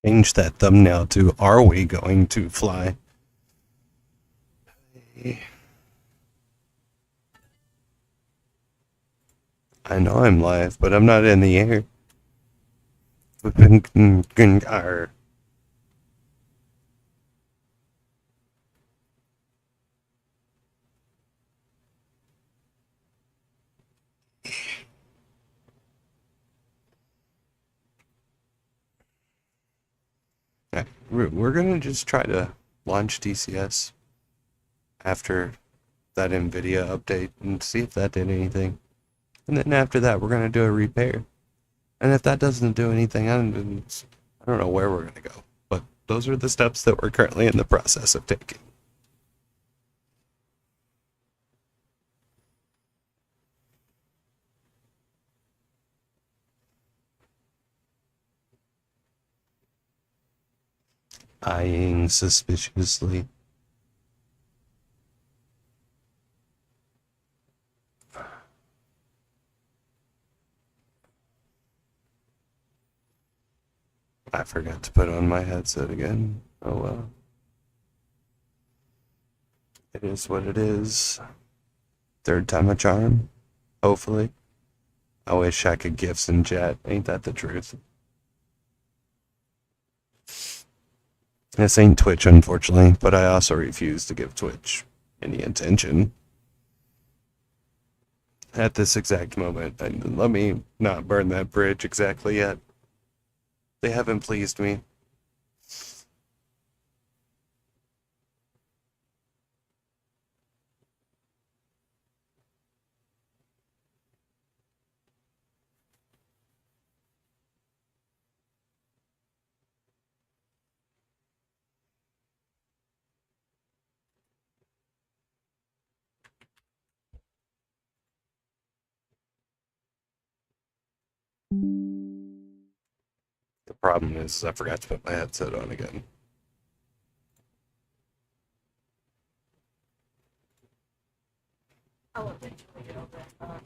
Change that thumbnail to "Are we going to fly?" I know I'm live, but I'm not in the air. We're gonna just try to launch DCS after that NVIDIA update and see if that did anything. And then after that, we're gonna do a repair. And if that doesn't do anything, I don't know where we're gonna go. But those are the steps that we're currently in the process of taking. Eyeing suspiciously. I forgot to put on my headset again. Oh well. It is what it is. Third time a charm. Hopefully. I wish I could gifs in chat. Ain't that the truth? This ain't Twitch, unfortunately, but I also refuse to give Twitch any attention at this exact moment. And let me not burn that bridge exactly yet. They haven't pleased me. The problem is I forgot to put my headset on again. I'll eventually get over that.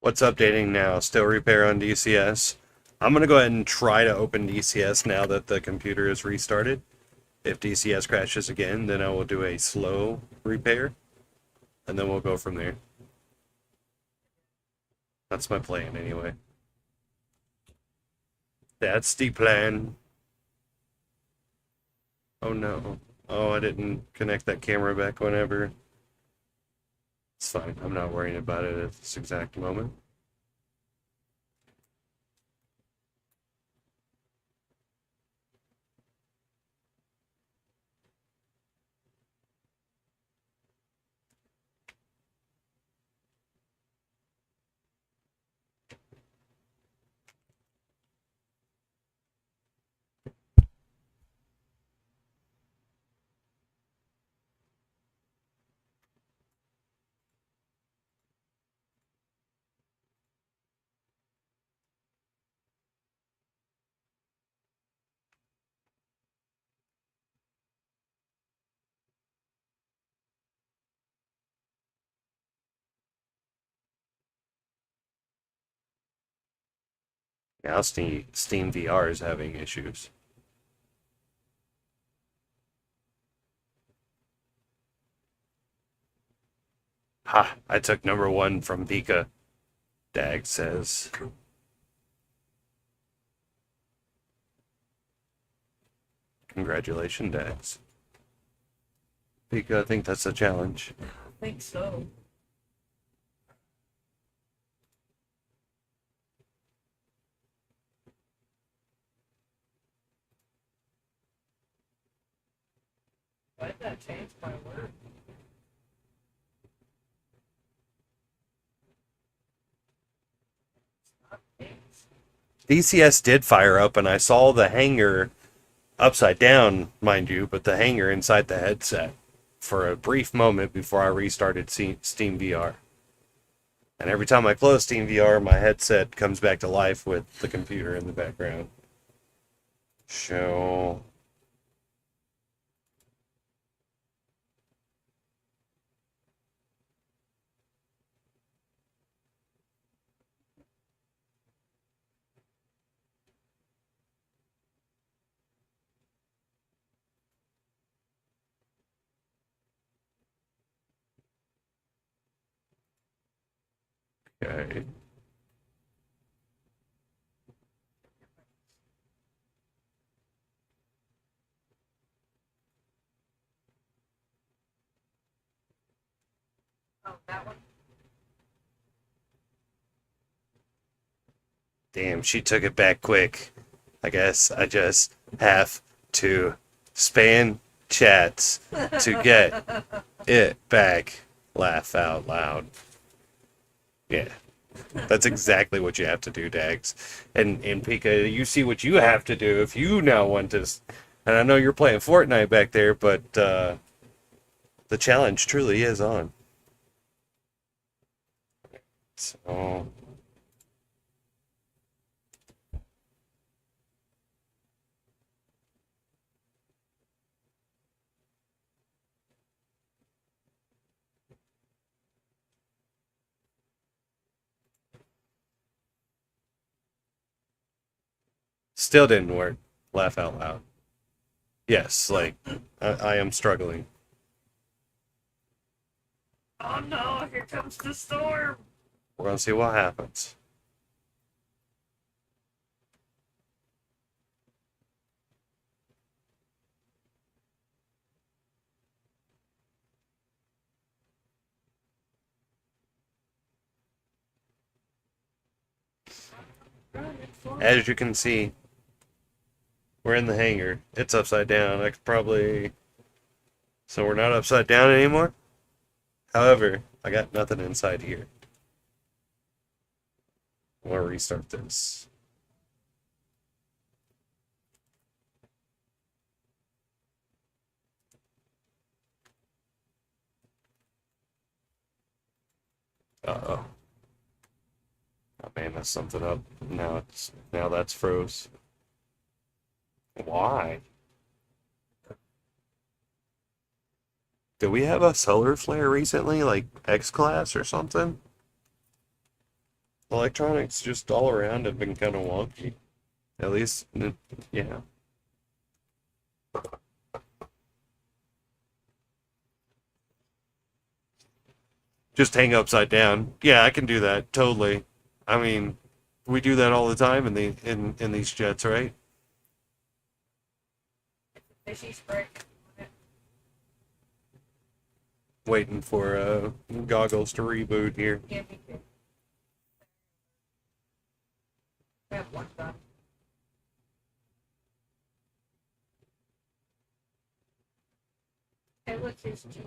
What's updating now? Still repair on DCS. I'm going to go ahead and try to open DCS now that the computer is restarted. If DCS crashes again, then I will do a slow repair, and then we'll go from there. That's my plan anyway. That's the plan. Oh no. Oh, I didn't connect that camera back whenever. It's fine. I'm not worrying about it at this exact moment. Now Steam VR is having issues. Ha! I took #1 from Pika. Dag says. Congratulations, Dags. Pika, I think that's a challenge. I think so. Why did that change my word? DCS did fire up, and I saw the hanger upside down, mind you, but the hanger inside the headset for a brief moment before I restarted Steam VR. And every time I close Steam VR, my headset comes back to life with the computer in the background. Show. Okay. Oh, that one. Damn, she took it back quick. I guess I just have to span chats to get it back. Laugh out loud. Yeah. That's exactly what you have to do, Dags. And Pika, you see what you have to do if you now want to. And I know you're playing Fortnite back there, but the challenge truly is on. So. Still didn't work. Laugh out loud. Yes, like, I am struggling. Oh no, here comes the storm! We're gonna see what happens. As you can see, we're in the hangar. It's upside down. I could probably... So we're not upside down anymore? However, I got nothing inside here. I'm gonna restart this. Uh-oh. I may mess something up. Now that's froze. Why? Did we have a solar flare recently, like X-Class or something? Electronics just all around have been kind of wonky. At least, yeah. Just hang upside down. Yeah, I can do that totally. I mean, we do that all the time in these jets, right? Fishy spray. Waiting for goggles to reboot here. Yeah, me too. I have one done. Hey, what's his G?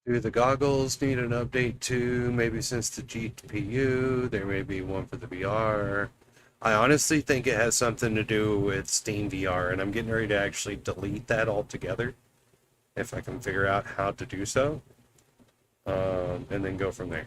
Do the goggles need an update too? Maybe since the GPU, there may be one for the VR. I honestly think it has something to do with Steam VR, and I'm getting ready to actually delete that altogether if I can figure out how to do so, and then go from there.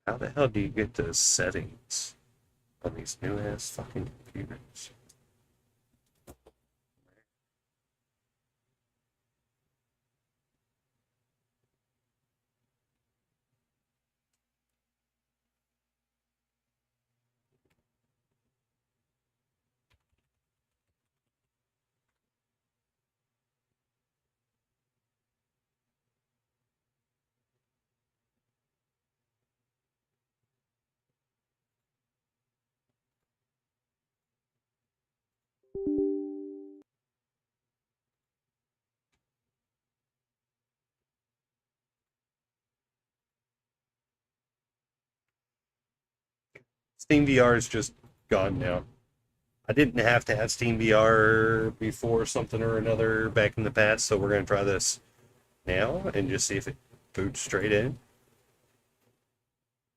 How the hell do you get to settings on these new ass fucking computers? Steam VR is just gone now. I didn't have to have Steam VR before something or another back in the past, so we're going to try this now and just see if it boots straight in.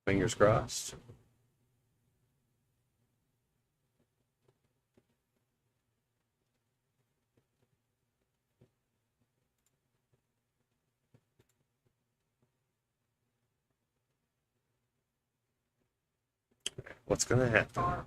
Fingers crossed. What's going to happen?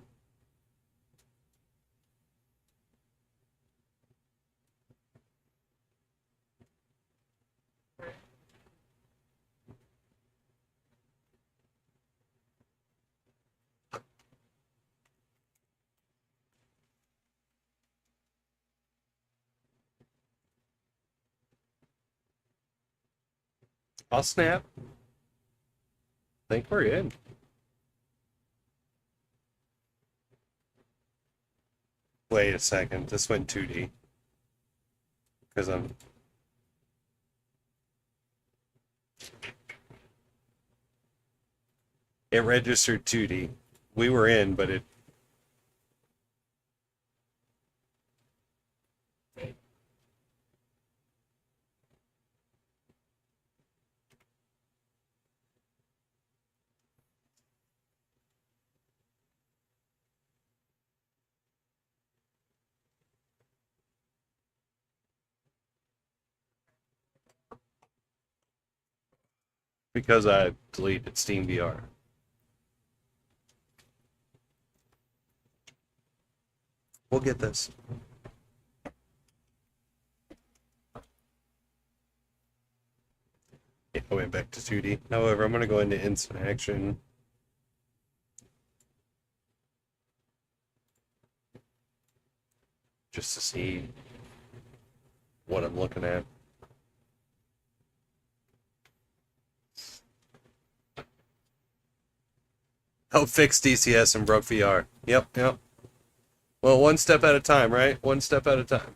I'll snap. Think we're in. Wait a second. This went 2D. Because I'm... It registered 2D. We were in, but it... Because I deleted Steam VR. We'll get this. Yeah, I went back to 2D. However, I'm going to go into instant action. Just to see what I'm looking at. Help fix DCS and broke VR. Yep. Well, one step at a time, right? One step at a time.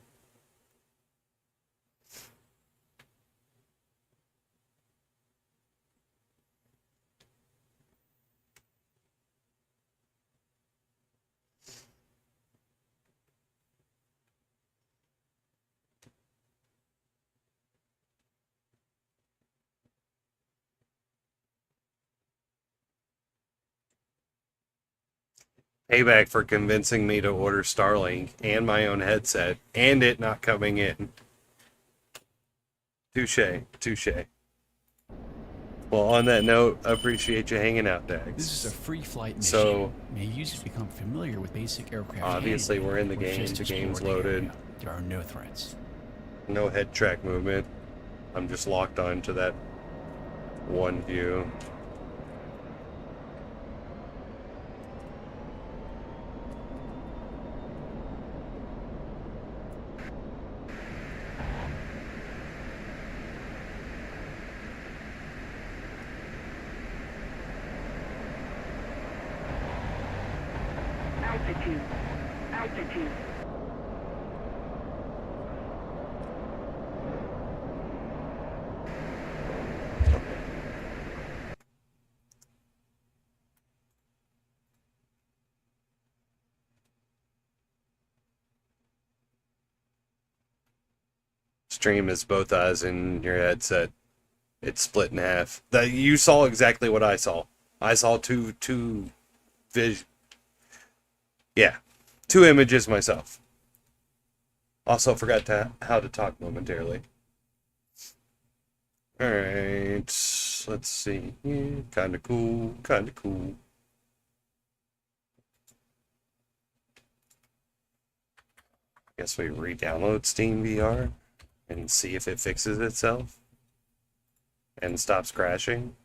Payback for convincing me to order Starlink and my own headset and it not coming in. Touche. Well, on that note, I appreciate you hanging out, Dax. This is a free flight mission. So, may use it to become familiar with basic aircraft. obviously, handling we're in the or game. just The explore game's the loaded. area. There are no threats. No head track movement. I'm just locked onto that one view. Altitude. Altitude. Stream is both eyes in your headset. It's split in half. That you saw exactly what I saw. I saw two yeah, two images myself. Also forgot how to talk momentarily. All right, let's see. Kind of cool, kind of cool. Guess we re-download Steam VR and see if it fixes itself and stops crashing.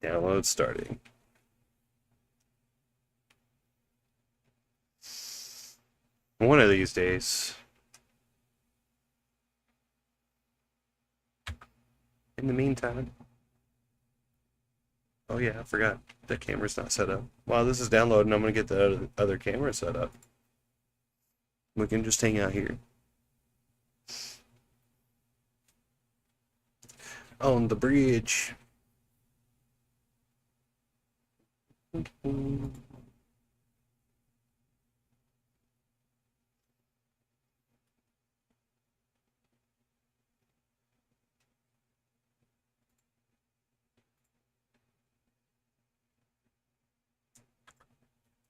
Download starting. One of these days. In the meantime. Oh yeah, I forgot. The camera's not set up. While this is downloading, I'm going to get the other camera set up. We can just hang out here. On the bridge.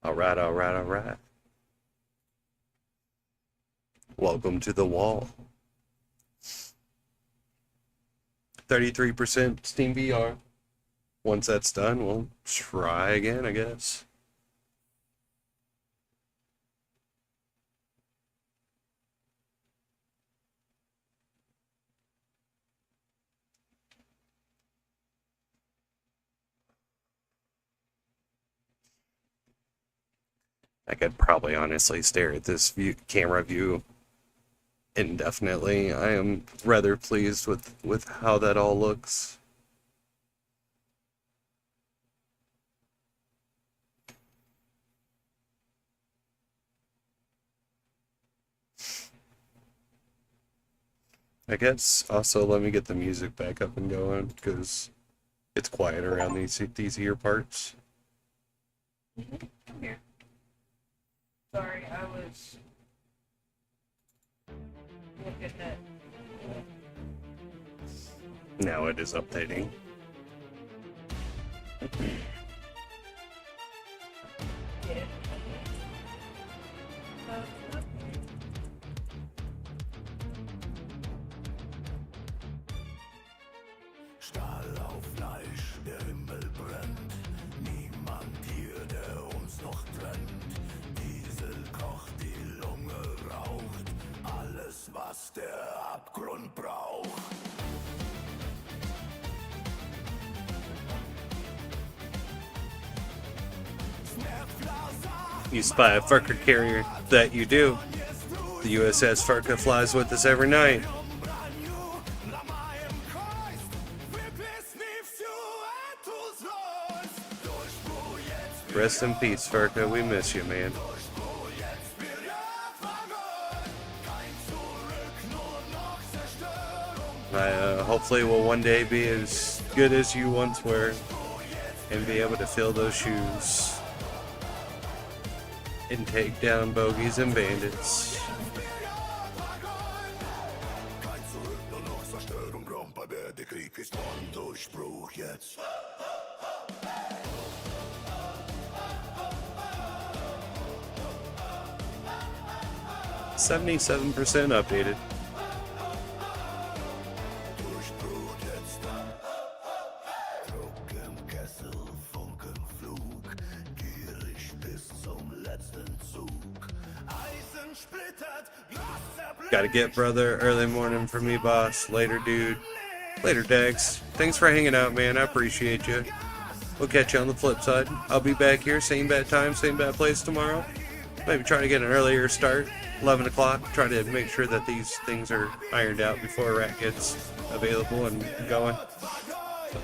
All right, all right, all right. Welcome to the wall. 33% Steam VR. Once that's done, we'll try again, I guess. I could probably honestly stare at this camera view indefinitely. I am rather pleased with how that all looks. I guess also let me get the music back up and going because it's quiet around these ear parts. I'm here. Sorry, I was looking at. Now it is updating. Yeah. Stahl auf Fleisch, der Himmel brennt. Niemand hier, der uns noch trennt. Diesel kocht, die Lunge raucht. Alles, was der Abgrund braucht. You spy a Furka carrier that you do. The USS Furka flies with us every night. Rest in peace, Furka. We miss you, man. Hopefully we'll one day be as good as you once were and be able to fill those shoes and take down bogeys and bandits. Kein Zurück, nur noch Zerstörung, Gromper, der Krieg ist von Durchbruch jetzt. 77% updated. Durchbruch jetzt. Druck im Kessel, Funkenflug, gierig bis zum letzten letzten Zug. Eisen splittert, Glas zerbricht. Gotta get, brother. Early morning for me, boss. Later, dude. Later, Dex. Thanks for hanging out, man. I appreciate you. We'll catch you on the flip side. I'll be back here, same bad time, same bad place tomorrow. Maybe try to get an earlier start, 11 o'clock. Try to make sure that these things are ironed out before Rat gets available and going. So,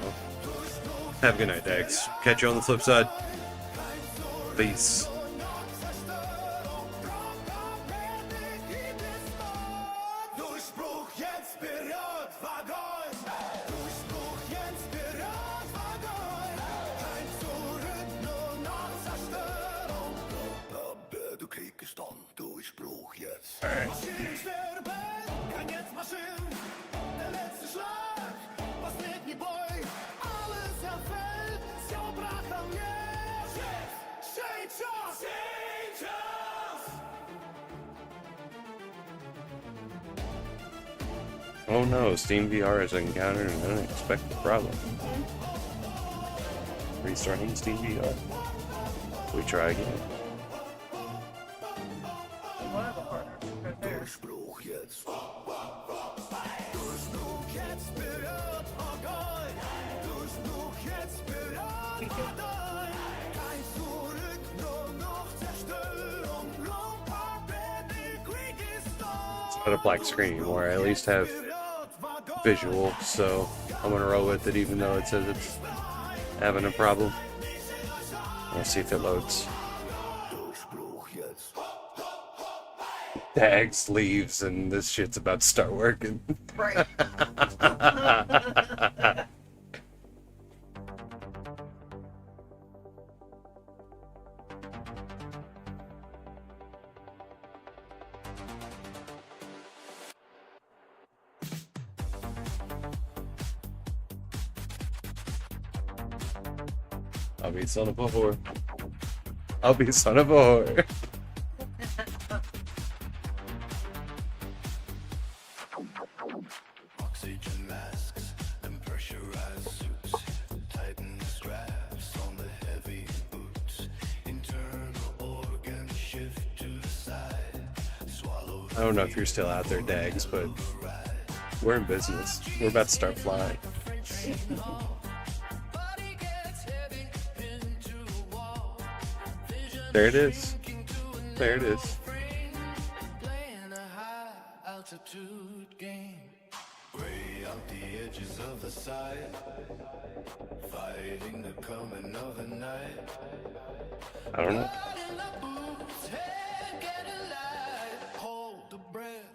have a good night, Dex. Catch you on the flip side. Peace. Durchbruch jetzt berührt Waggon. Durchbruch jetzt berührt Waggon. Kein Zurück, nur noch Zerstörung. Aber du Krieg ist dann Durchbruch jetzt. Maschinen sterben, kann jetzt Maschinen. Der letzte Schlag, was mit mir Boy? Alles erfällt, so brach am jetzt. Change us! Oh no, Steam VR has encountered an unexpected problem. Restarting Steam VR. We try again. One of the partners right there. Durchbruch jetzt. Durchbruch jetzt berührt Waggon. Durchbruch jetzt berührt Waggon. Kein Zurück, nur noch Zerstörung. The Krieg ist da. It's not a black screen anymore. I at least have visual, so I'm gonna roll with it even though it says it's having a problem. Let's see if it loads. Durchbruch jetzt. Tags, leaves, and this shit's about to start working. Right. I'll be son of a whore. I'll be son of a whore. Oxygen masks and pressurized suits. Tighten the straps on the heavy boots. Internal organs shift to the side. Swallow. I don't know if you're still out there, Dags, but we're in business. We're about to start flying. There it is. There it is. Playing a high altitude game. Gray out the edges of the side. Fighting the coming of the night. I don't know. In the boots, head getting light. Hold the breath,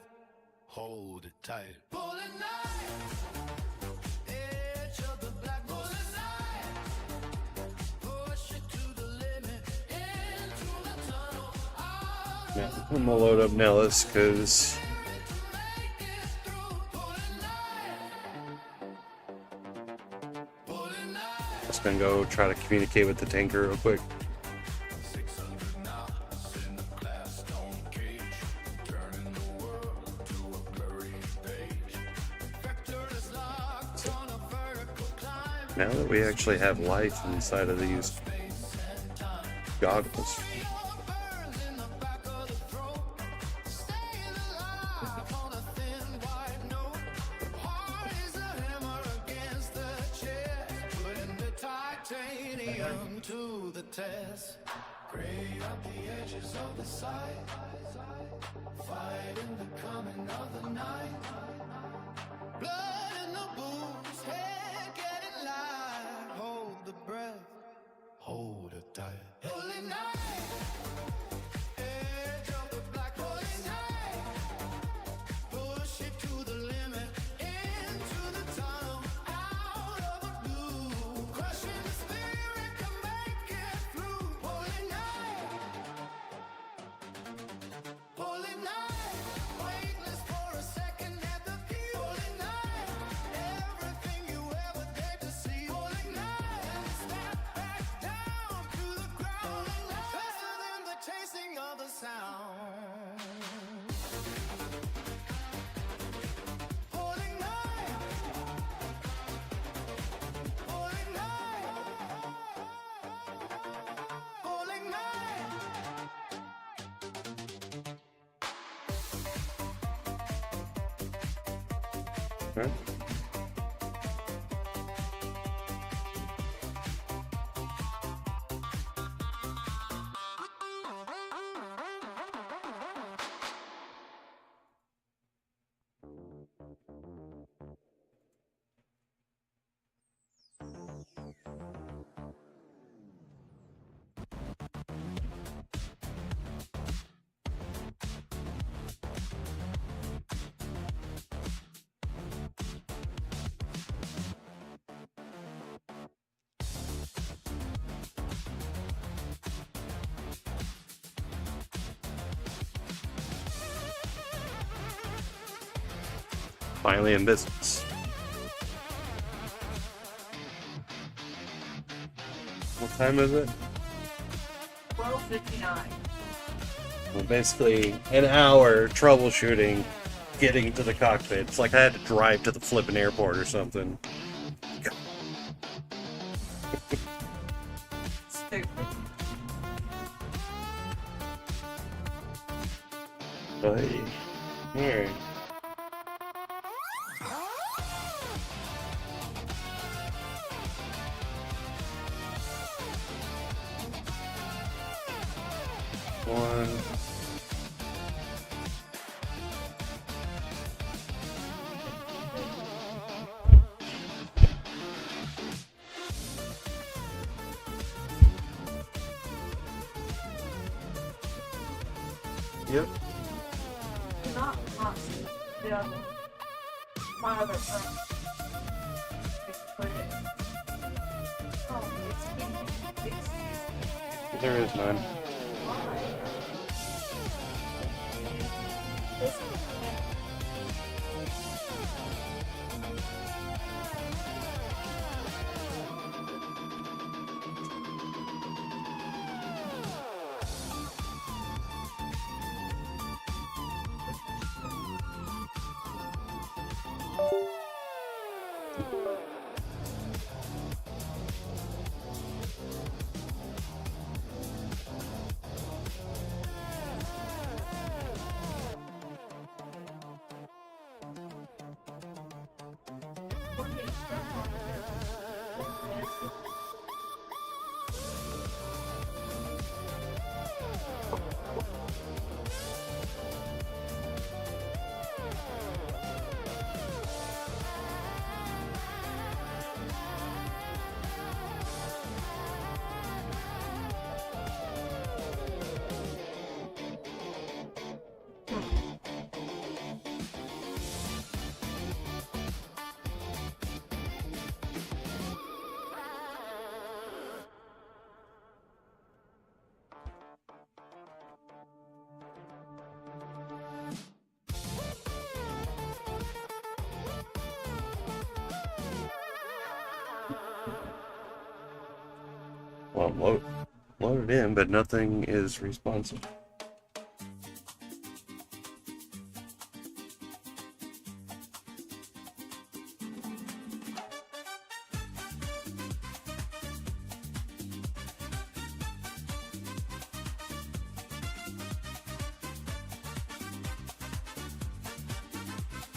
hold it tight. Pulling knife, edge of the black bullet knife. Push it to the limit, into the tunnel. Yeah, I'm gonna load up Nellis because I'm just gonna go try to communicate with the tanker real quick. 600 knots in the glass stone cage, turning the world to a blurry page. Vector is locked on a vertical climb. Now that we actually have life inside of these goggles. Burns in the back of the throat. Staying alive on a thin white note. Hard as a hammer against the chest. Putting the titanium to the test. Gray out the edges of the sight. Fighting the coming of the night. Blood in the boots, head getting light. Hold the breath, hold it tight. Holy night, edge of the black holy night. Push it to the limit, into the tunnel, out of the blue. Crushing the spirit can make it through. Holy night, weightless for a second at the peak. Holy night, everything you ever gave to see. Holy night, step back down to the ground. Faster than the chasing of the sound. Holy night, holy night, holy night. Alright. Finally in business. What time is it? 12:59. Well, basically an hour troubleshooting getting to the cockpit. It's like I had to drive to the flipping airport or something. Stupid. Hey. Alright. One. Yep. Not constant. The other. My other friend. Put it. Oh, it's There is none. This Well, loaded in, but nothing is responsive.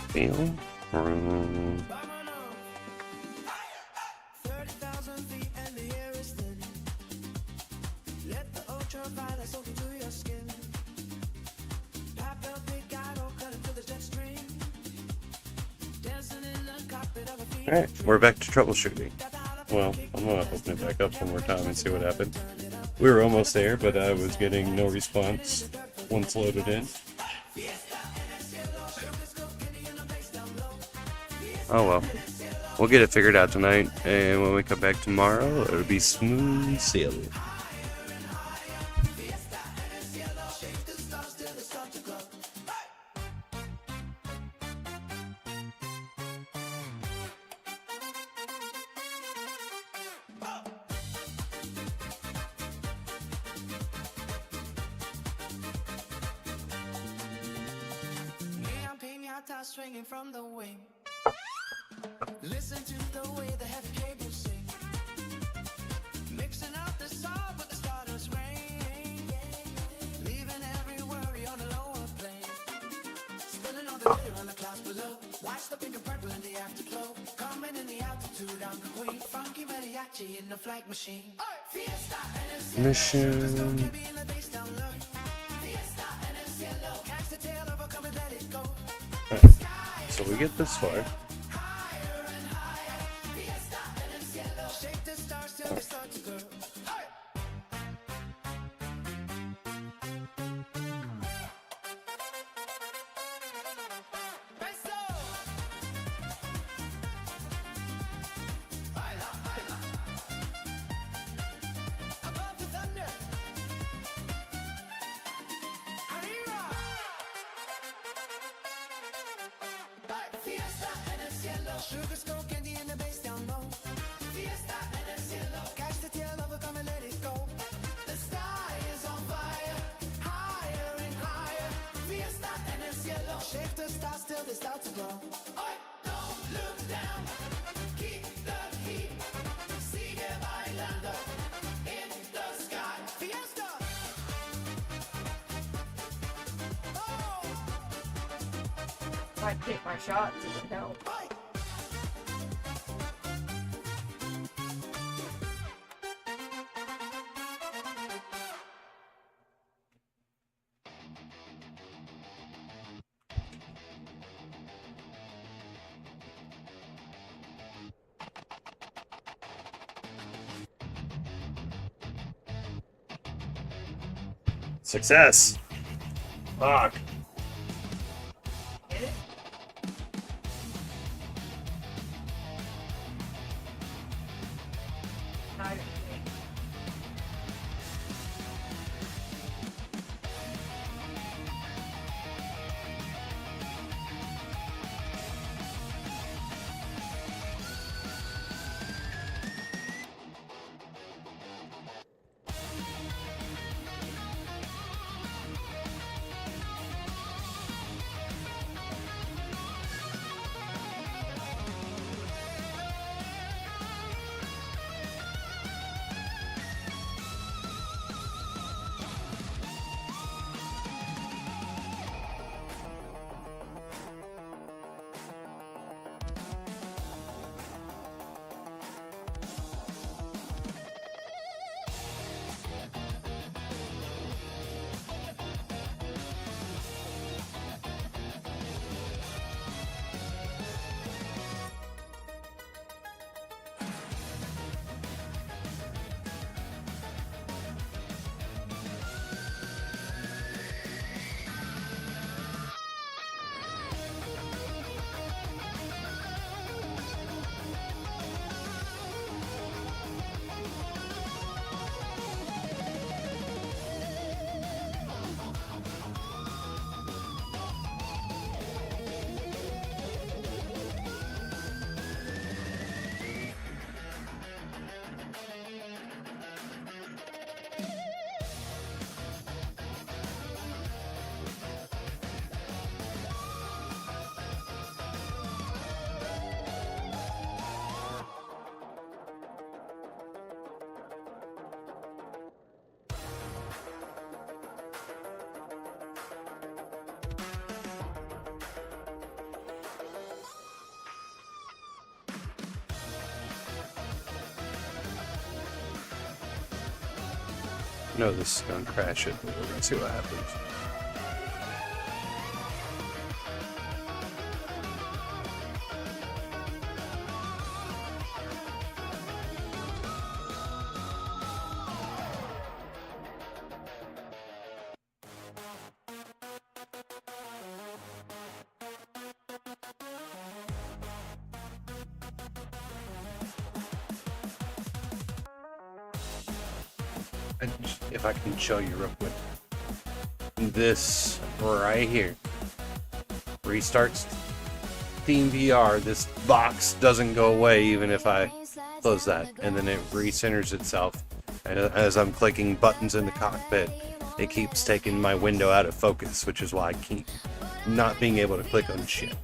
Feel room. 30,000 feet and the air is thin. Let the ultraviolet soak into your skin. Pop the big idol, cut into the jet stream. Dancing in the cockpit of a fever Alright, we're back to troubleshooting. Well, I'm gonna open it back up one more time and see what happened. We were almost there, but I was getting no response once loaded in. Oh well. We'll get it figured out tonight, and when we come back tomorrow, it'll be smooth sailing. Neon piñata swinging from the wing. Listen to the way the heavy cables sing. Mixing up the song with the stardust rain. Leaving every worry on a lower plane. Spinning on the glitter on the clouds below. Watch the pink and purple in the afterglow. Coming in the altitude, I'm the queen. Funky mariachi in the flight machine. Fiesta and it's Mission. be in the bass down low. Fiesta and it's yellow. Catch the tail over, come and let it go. So we get this far. Shake the stars till they start to glow. Above the thunder. Arriba. Fiesta and it's yellow. Sugar skull candy in the bass down low. Fiesta and it's yellow. Catch the tail over, come and let it go. The sky is on fire, higher and higher. Fiesta and it's yellow. Shake the stars till they start to glow. Oi, don't look down. Keep the heat. Sigue bailando in the sky. Fiesta. Oh. If I take my shots, it would help. Success. Fuck. Get it? I don't think. No, this is gonna crash it. We're gonna see what happens. And if I can show you real quick, this right here restarts Steam VR. This box doesn't go away even if I close that, and then it recenters itself. And as I'm clicking buttons in the cockpit, it keeps taking my window out of focus, which is why I keep not being able to click on shit.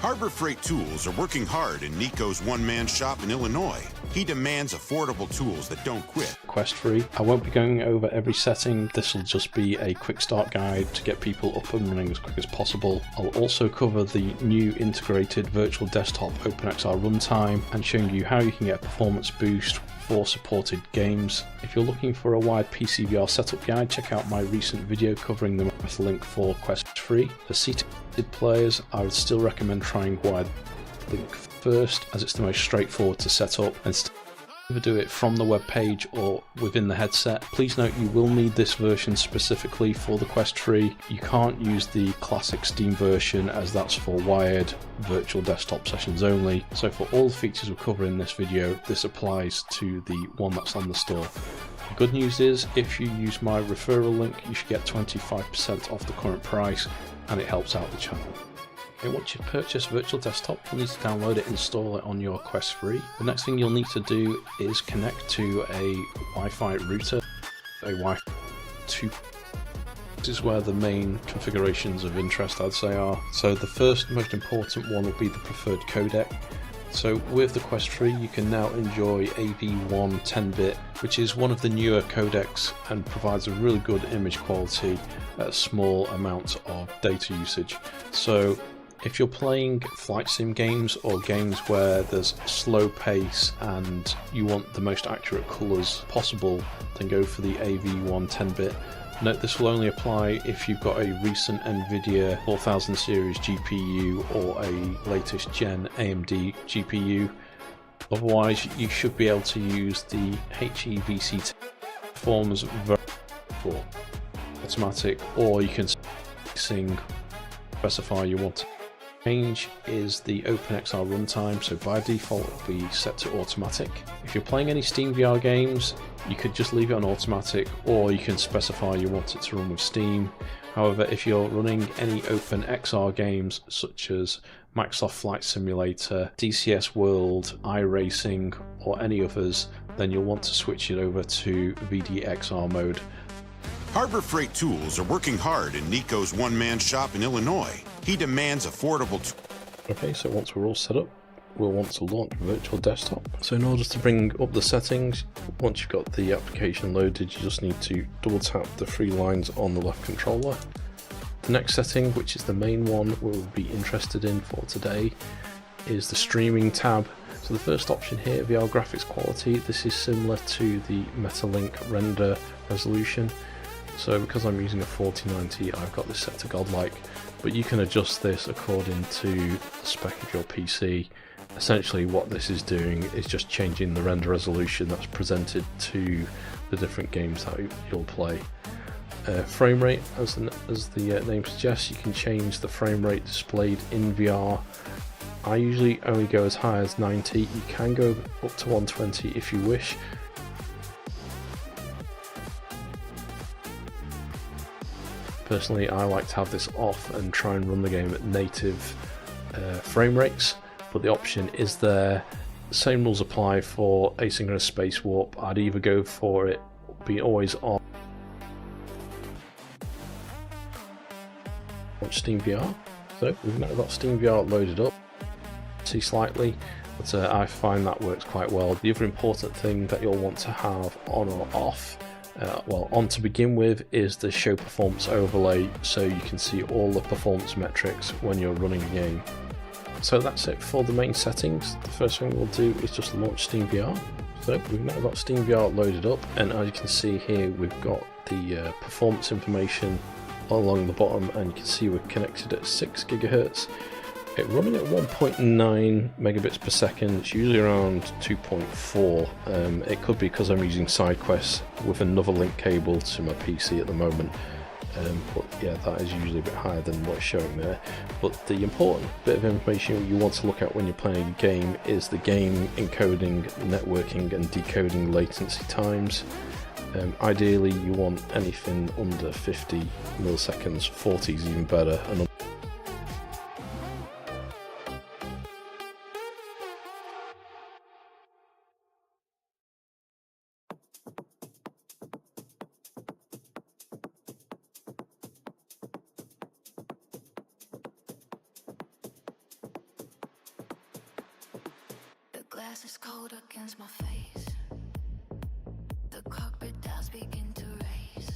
Harbor Freight Tools are working hard in Nico's one-man shop in Illinois. He demands affordable tools that don't quit. Quest free. I won't be going over every setting. This will just be a quick start guide to get people up and running as quick as possible. I'll also cover the new integrated virtual desktop OpenXR runtime and showing you how you can get a performance boost for supported games. If you're looking for a wide PCVR setup guide, check out my recent video covering the Link for Quest free. For seated players, I would still recommend trying Wide Link first, as it's the most straightforward to set up and either do it from the web page or within the headset. Please note you will need this version specifically for the Quest 3. You can't use the classic Steam version, as that's for wired virtual desktop sessions only. So for all the features we cover in this video, this applies to the one that's on the store. The good news is, if you use my referral link, you should get 25% off the current price, and it helps out the channel. Okay, once you've purchased Virtual Desktop, you'll need to download it and install it on your Quest 3. The next thing you'll need to do is connect to a Wi-Fi router, a Wi-Fi 2. This is where the main configurations of interest, I'd say, are. So the first most important one will be the preferred codec. So with the Quest 3 you can now enjoy AV1 10-bit, which is one of the newer codecs and provides a really good image quality at a small amount of data usage. So if you're playing flight sim games or games where there's a slow pace and you want the most accurate colours possible, then go for the AV1 10-bit. Note this will only apply if you've got a recent NVIDIA 4000 series GPU or a latest gen AMD GPU. Otherwise you should be able to use the HEVC forms for automatic, or you can specify you want to change is the OpenXR runtime, so by default it will be set to automatic. If you're playing any Steam VR games, you could just leave it on automatic, or you can specify you want it to run with Steam. However, if you're running any OpenXR games such as Microsoft Flight Simulator, DCS World, iRacing, or any others, then you'll want to switch it over to VDXR mode. Harbor Freight Tools are working hard in Nico's one-man shop in Illinois. He demands affordable Okay, so once we're all set up, we'll want to launch Virtual Desktop. So in order to bring up the settings, once you've got the application loaded, you just need to double tap the three lines on the left controller. The next setting, which is the main one we'll be interested in for today, is the streaming tab. So the first option here, VR graphics quality, this is similar to the Metalink render resolution. So because I'm using a 4090, I've got this set to godlike, but you can adjust this according to the spec of your PC. Essentially what this is doing is just changing the render resolution that's presented to the different games that you'll play. Frame rate, as the name suggests, you can change the frame rate displayed in VR. I usually only go as high as 90, you can go up to 120 if you wish. Personally, I like to have this off and try and run the game at native frame rates, but the option is there. Same rules apply for asynchronous space warp. I'd either go for it be always on Steam VR. So we've now got Steam VR loaded up. See slightly, but I find that works quite well. The other important thing that you'll want to have on or off, well, on to begin with, is the show performance overlay, so you can see all the performance metrics when you're running a game. So that's it for the main settings. The first thing we'll do is just launch Steam VR. So we've now got Steam VR loaded up, and as you can see here, we've got the performance information along the bottom, and you can see we're connected at 6 GHz. It's running at 1.9 megabits per second. It's usually around 2.4. It could be because I'm using side quests with another link cable to my PC at the moment. But yeah, that is usually a bit higher than what's showing there. But the important bit of information you want to look at when you're playing a game is the game encoding, networking and decoding latency times. Ideally you want anything under 50 milliseconds, 40 is even better. And glass is cold against my face. The cockpit dials begin to race.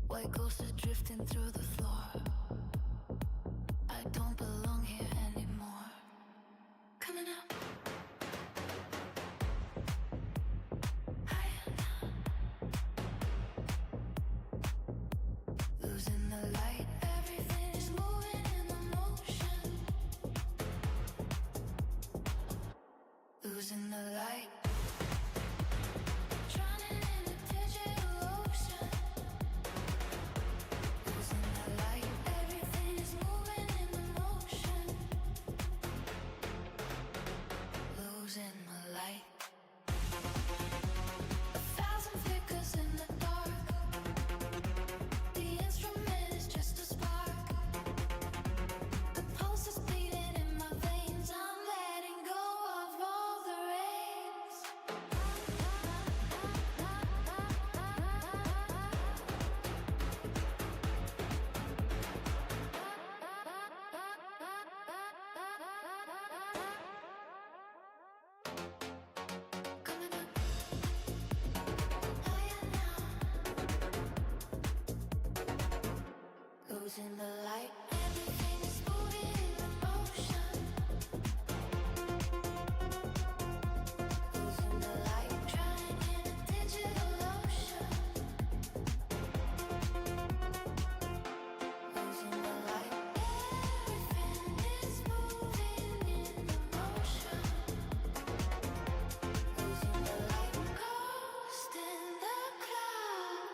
White ghosts are drifting through the floor. I don't belong here anymore. Coming up. Higher now. Losing the light. Everything is moving in the motion. Losing the light. Drowning in a digital ocean. Losing the light. Everything is moving in the motion. Losing the light. 1,000 flickers in the dark. The instrument is just a spark. The pulse is beating in my veins. I'm letting go of all the reins. Coming up. Higher now. Losing the light. Everything is moving in the motion. Losing the light. Drowning in a digital ocean. Losing the light. Everything is moving in the motion. Losing the light. Ghost in the cloud.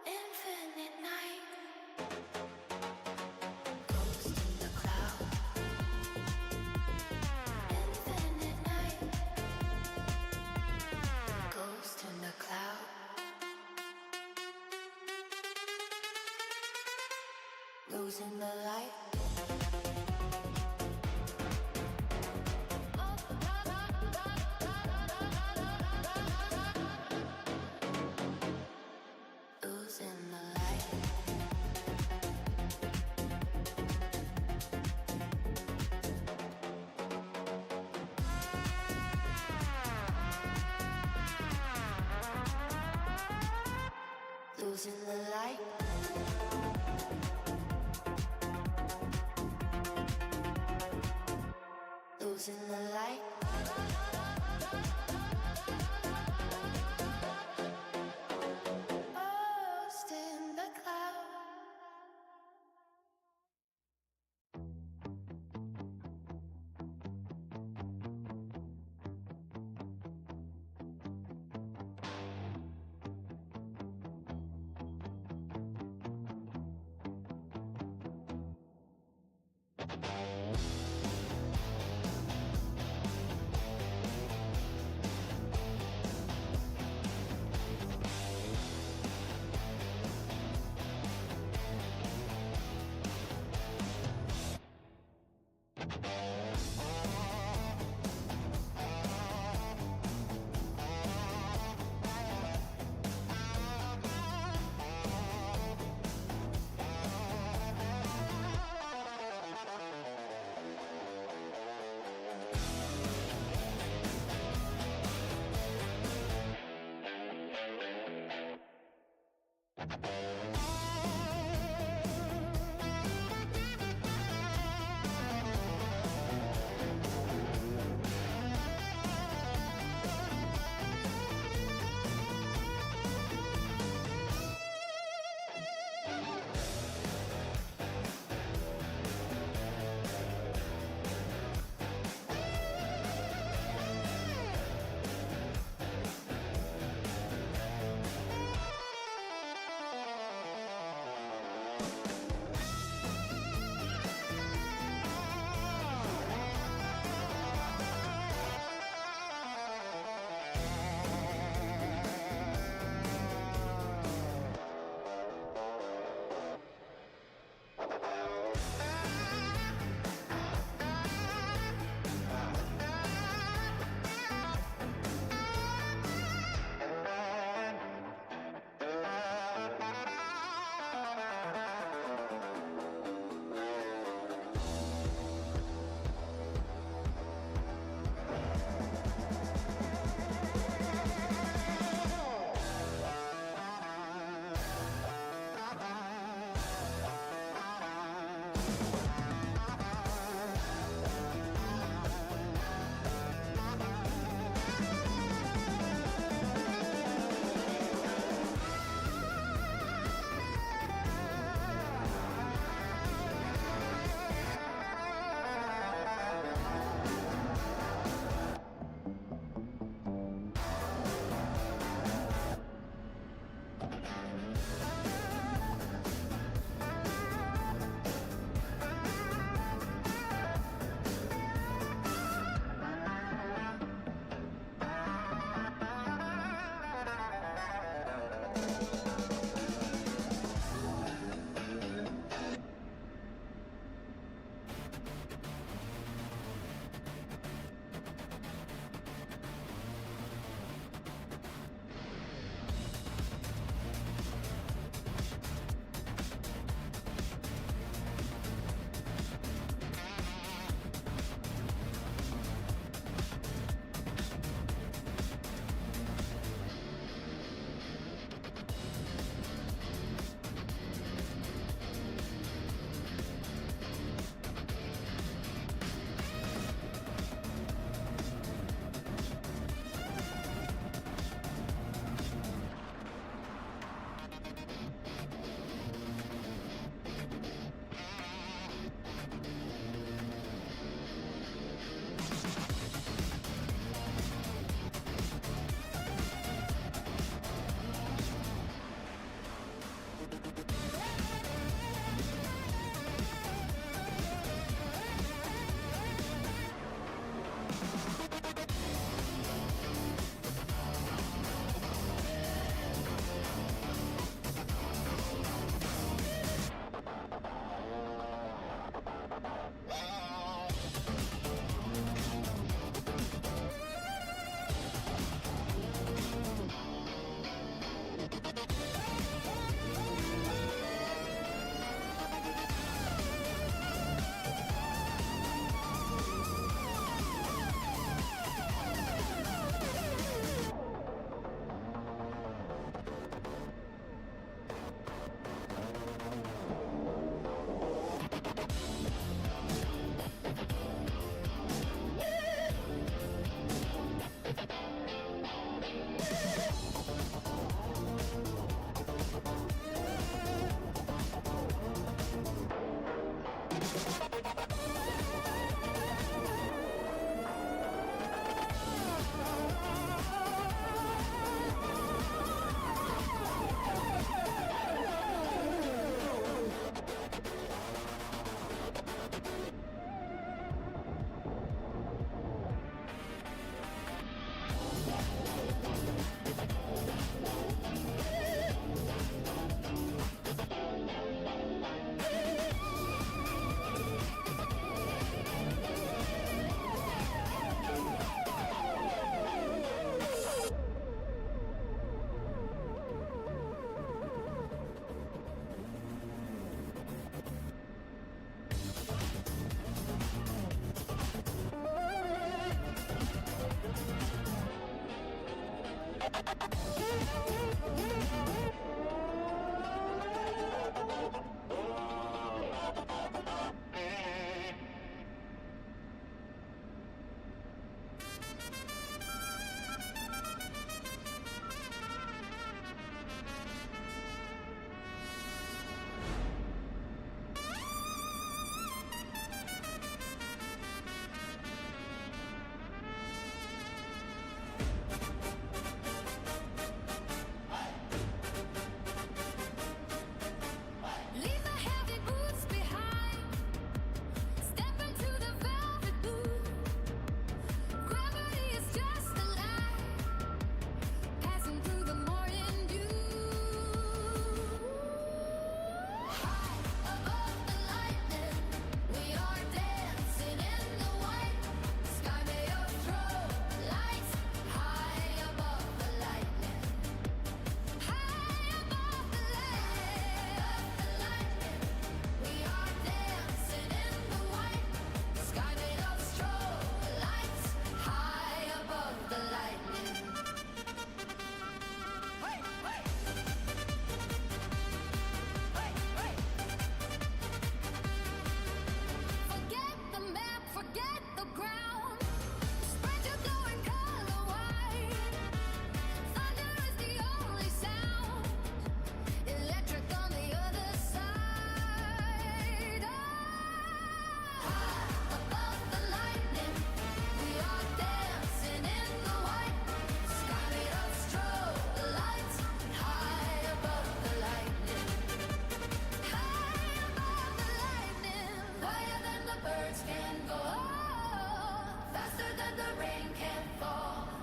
Infinite night. Ghost in the cloud. Infinite night. Ghost in the cloud. Losing the light. Losing the light. Losing the light. Losing the light. Lost in the cloud.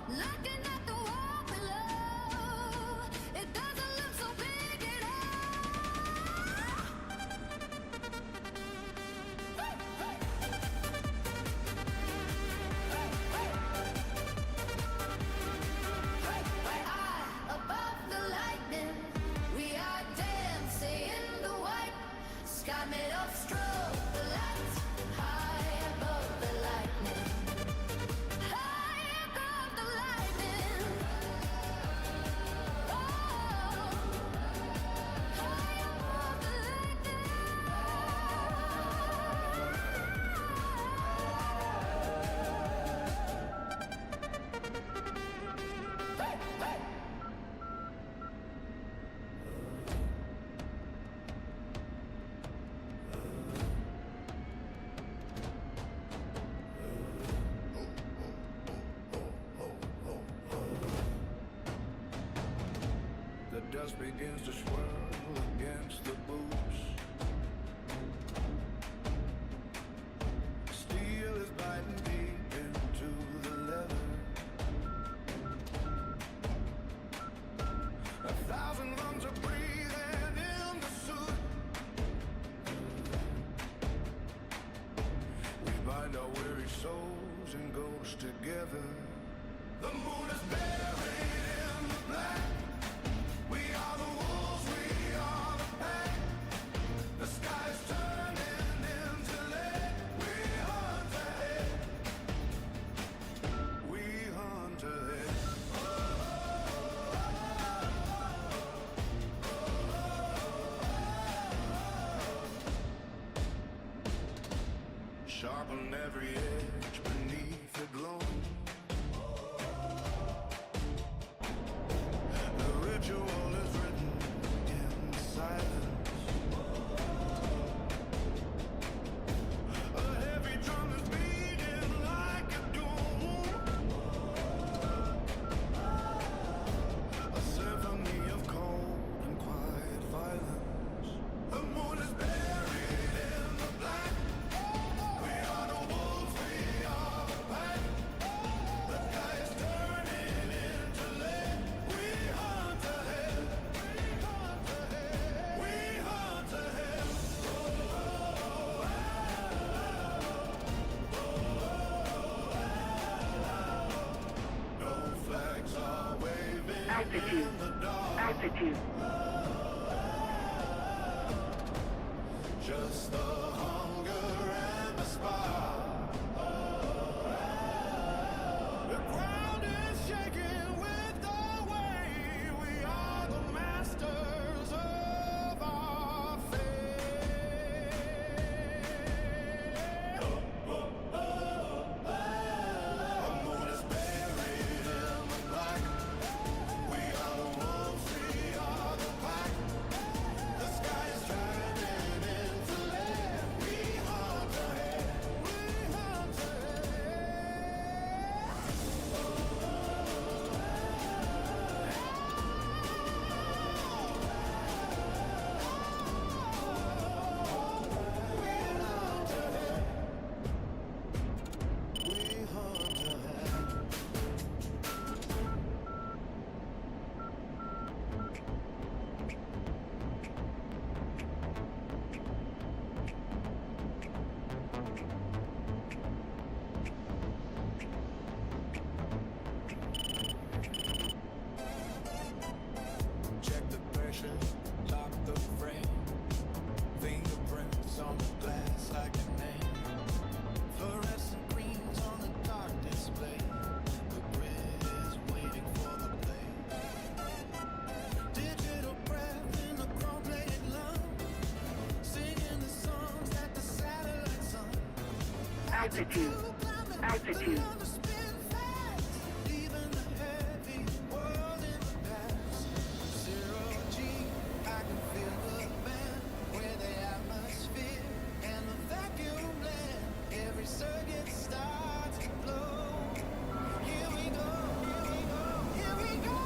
Looking at the wall below, it doesn't look so dust begins to swirl against the boots. Steel is biting deep into the leather. 1,000 lungs are breathing in the suit. We bind our weary souls and ghosts together. The moon is buried in the black. We are the wolves, we are the pack. The sky is turning into lead. We hunt ahead. We hunt ahead. Sharpen every edge beneath the glow. The ritual is written in silence. A heavy drum is beating like a doom. A symphony of cold and quiet violence. The moon is buried in the black. We are the wolves, we are the pack. The sky is turning into lead. We hunt ahead. We hunt ahead. No flags are waving Altitude. in the dark. Altitude. Just the hunger and the spark. The ground is shaking with the weight. We are the masters of our fate. The moon is buried in the black. We are the wolves, we are the pack. The sky is turning into lead. We hunt ahead. We hunt ahead. We hunt ahead. Check the pressure, lock the frame. Fingerprints on the glass like a name. Fluorescent greens on the dark display. The grid is waiting for the play. Digital breath in the chrome-plated lung. Singing the songs that the satellite sung. Altitude. Altitude. Leaving the heavy world in the past. Zero G, I can feel the band where the atmosphere and the vacuum land. Every circuit starts to blow. Here we go, here we go, here we go.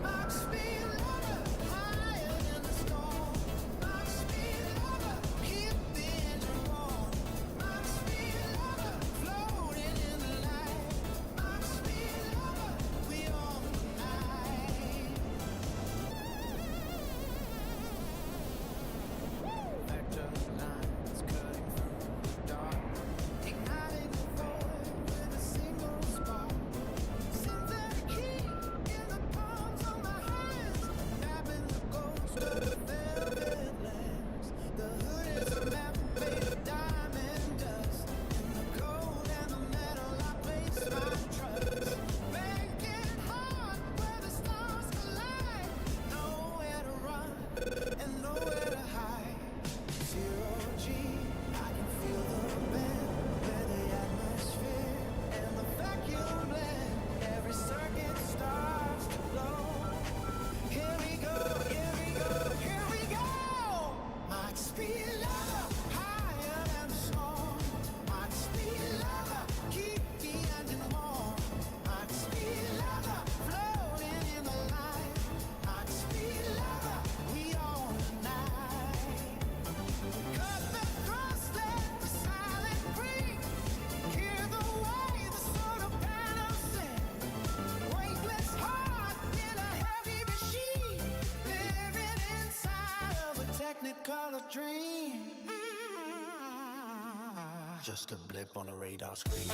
Mach speed lover, higher than the storm. Mach speed lover, keep the engine warm. Mach speed lover, floating in the light. it call a dream? Just a blip on a radar screen.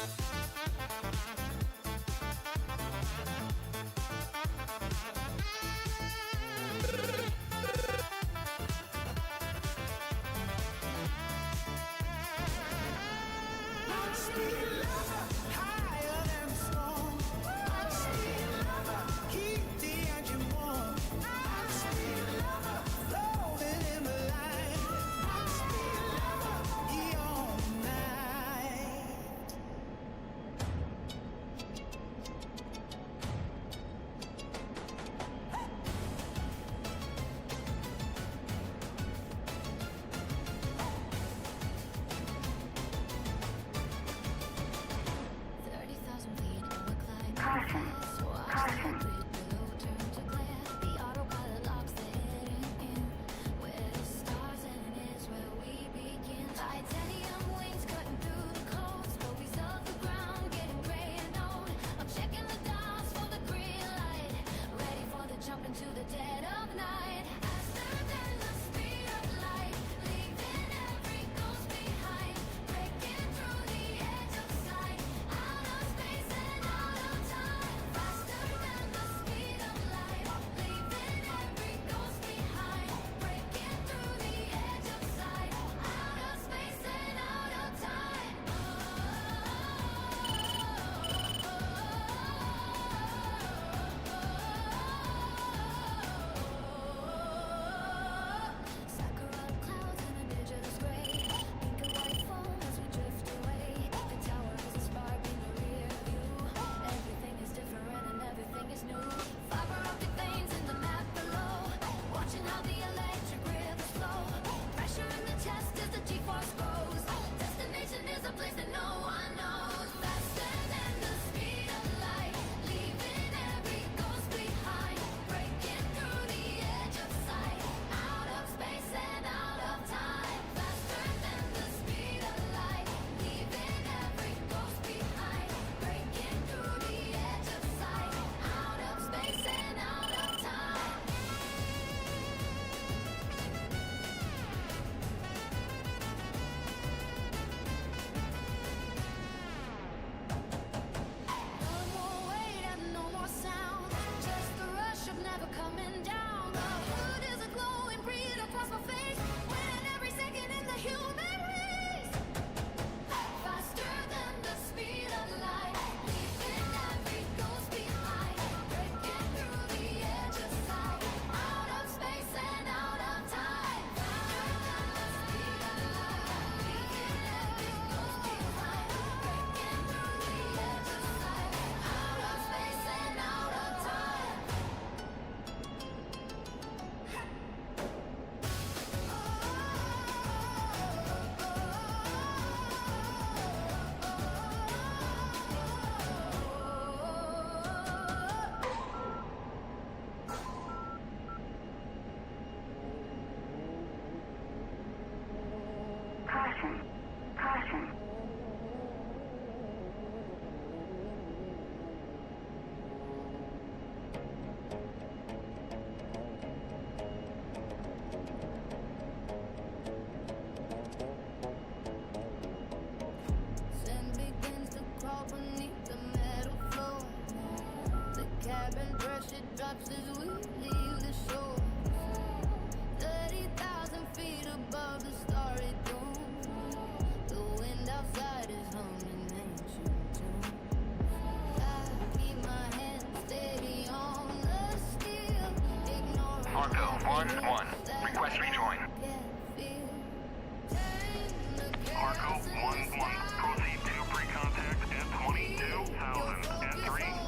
drops as we leave the shore. 30,000 feet above the starry dome. The wind outside is humming ancient tune. I keep my hand steady on the steel, ignoring Marco 1-1, request rejoin. Marco 1-1, proceed to pre-contact at 22,000 at 300.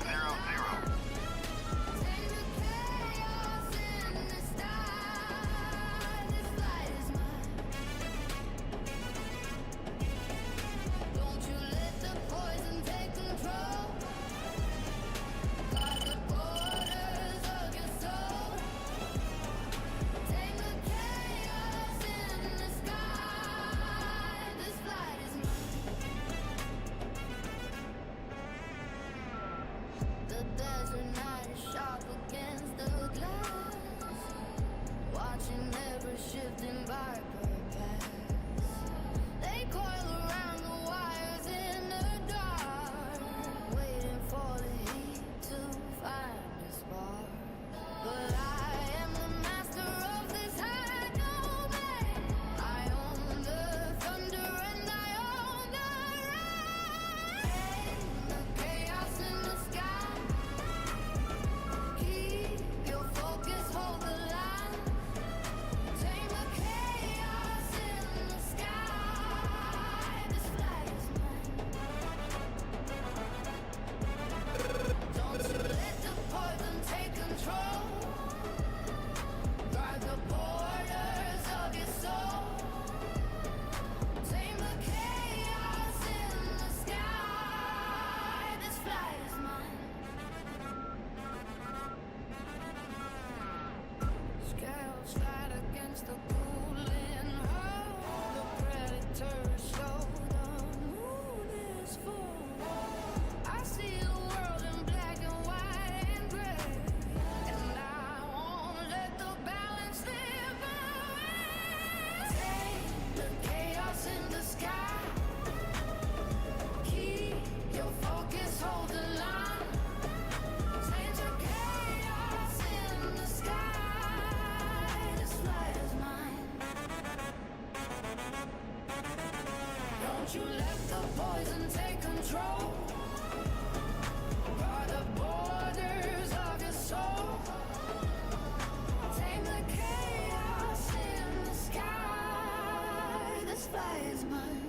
Won't you let the poison take control? By the borders of your soul. Tame the chaos in the sky. This fire is mine.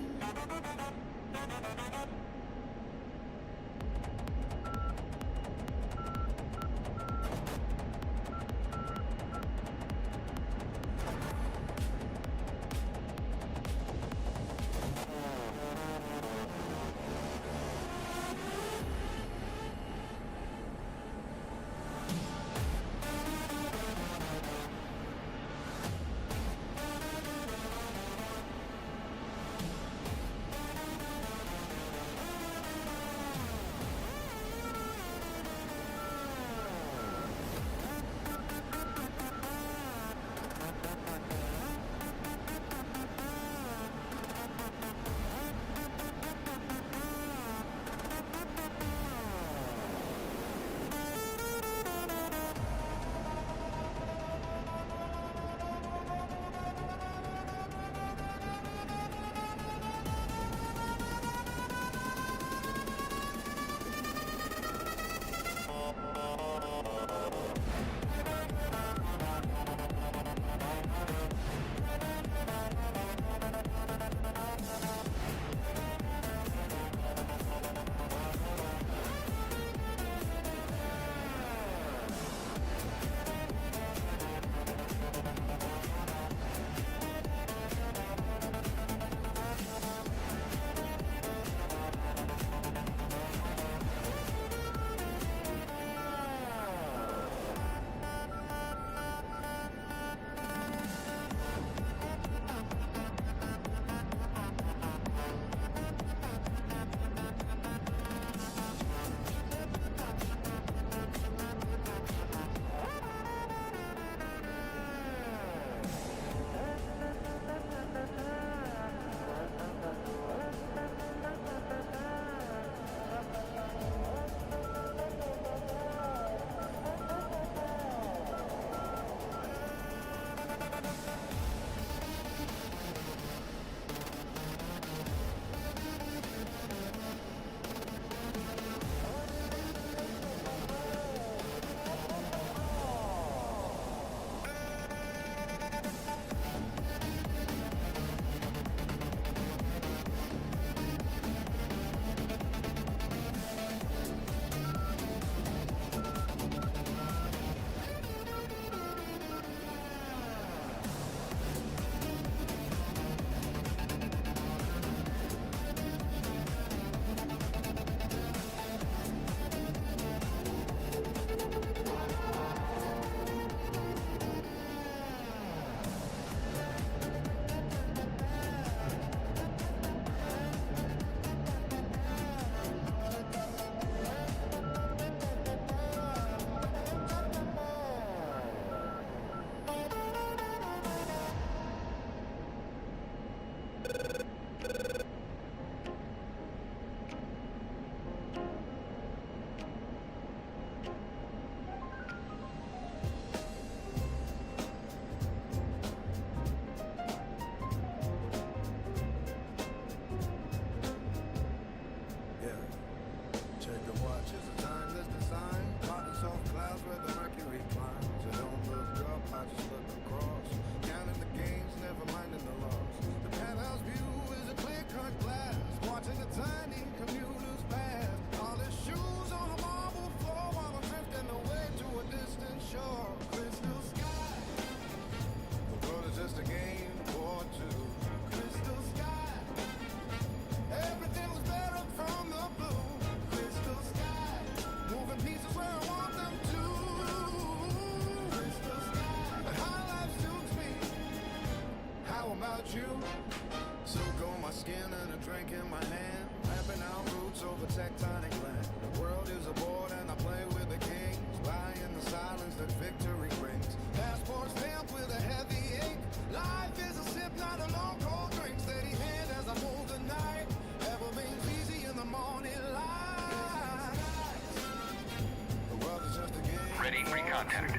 Ready for contact.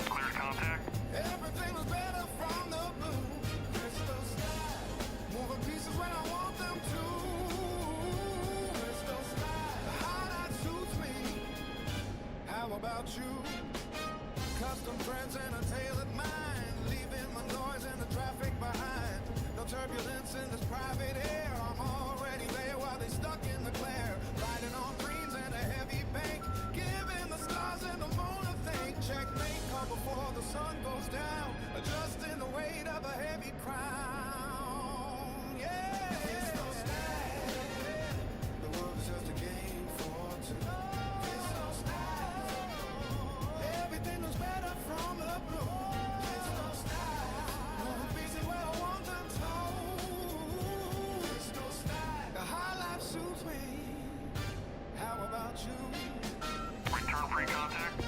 Clear contact. Everything was better from the blue. Crystal sky, moving pieces Friends and a tailored mind, leaving the noise and the traffic behind. No turbulence in this private air. I'm already there while they stuck in the glare. Riding on greens and a heavy bank, giving the stars and the moon a think. Checkmate, call before the sun goes down, adjusting the weight of a heavy crown. Yeah, it's no style. The world is just a game for two. It's no style. Everything looks better from the blue. It's no style. No reason where I want them told. It's no style. The high life suits me. How about you? Return free contact.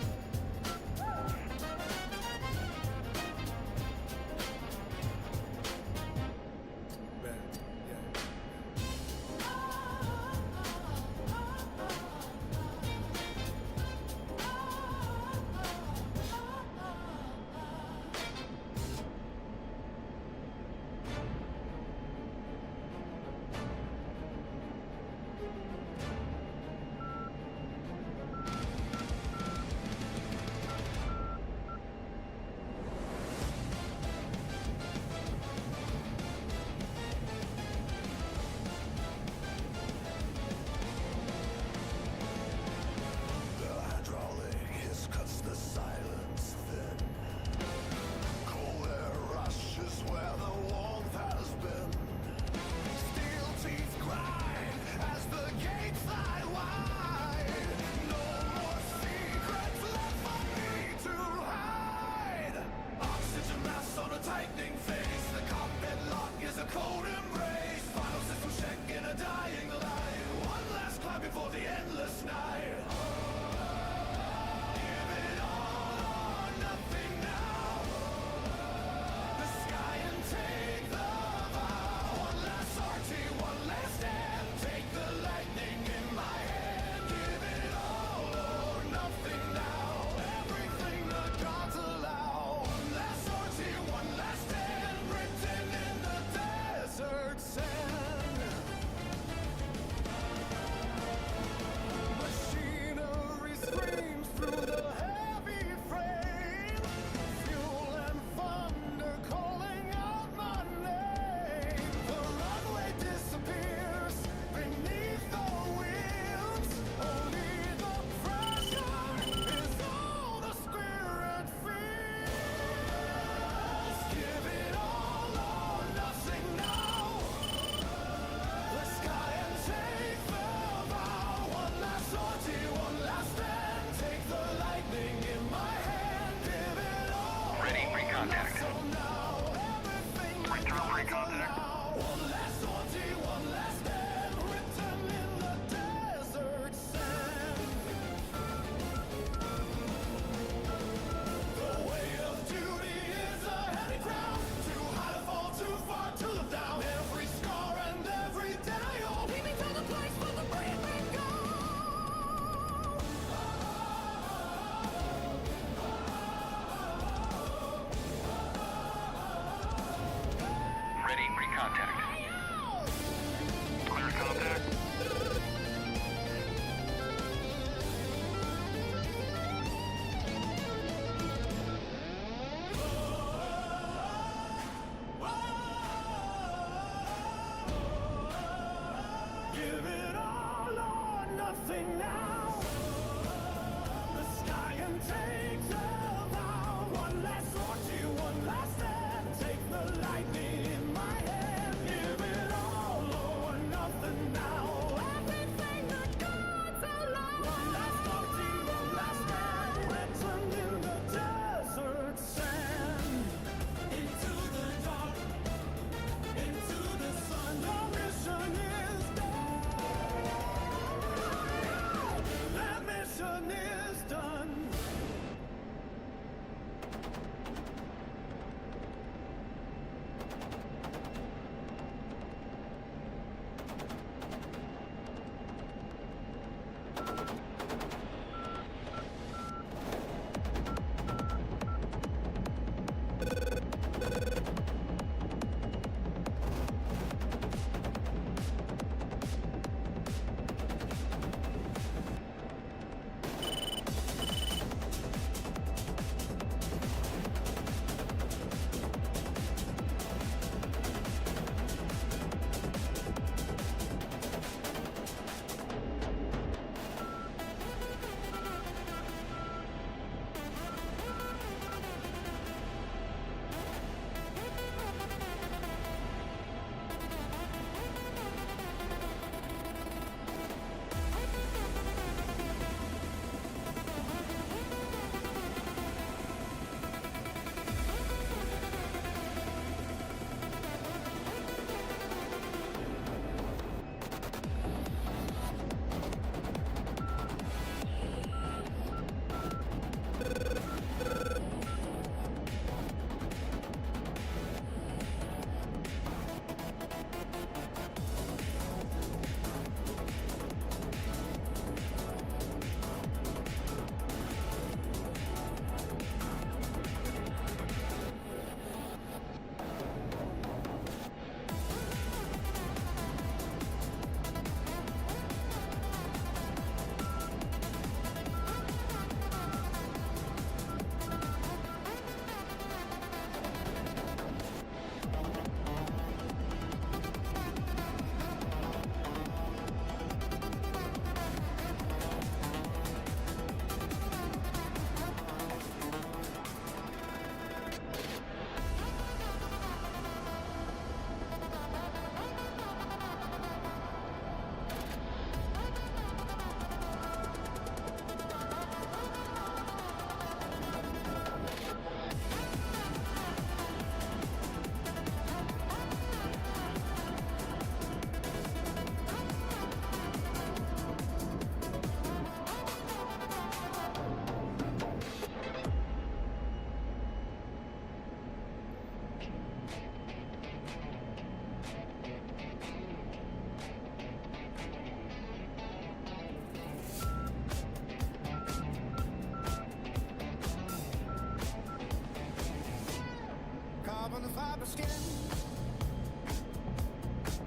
the skin.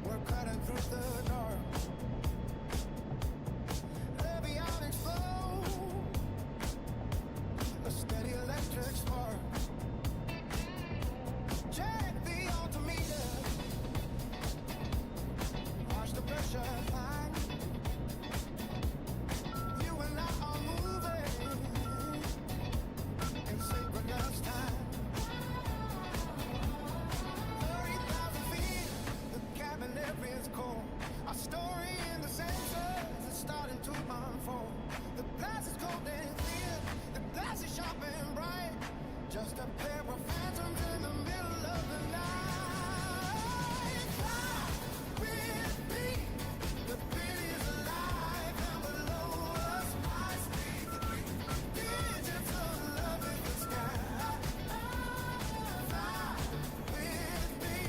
We're cutting through the dark. Avionics flow, a steady electric spark. Check the altimeter, watch the pressure climb. You and I are moving in synchronous time. 30,000 feet, the cabin is cold. Our story in the sensors is starting to unfold. The glass is cold and clear, the glass is sharp and bright. Just a pair of phantoms in the middle of the night. Fly with me, the grid is alive and below us. High speed, digital love in the sky. Fly with me,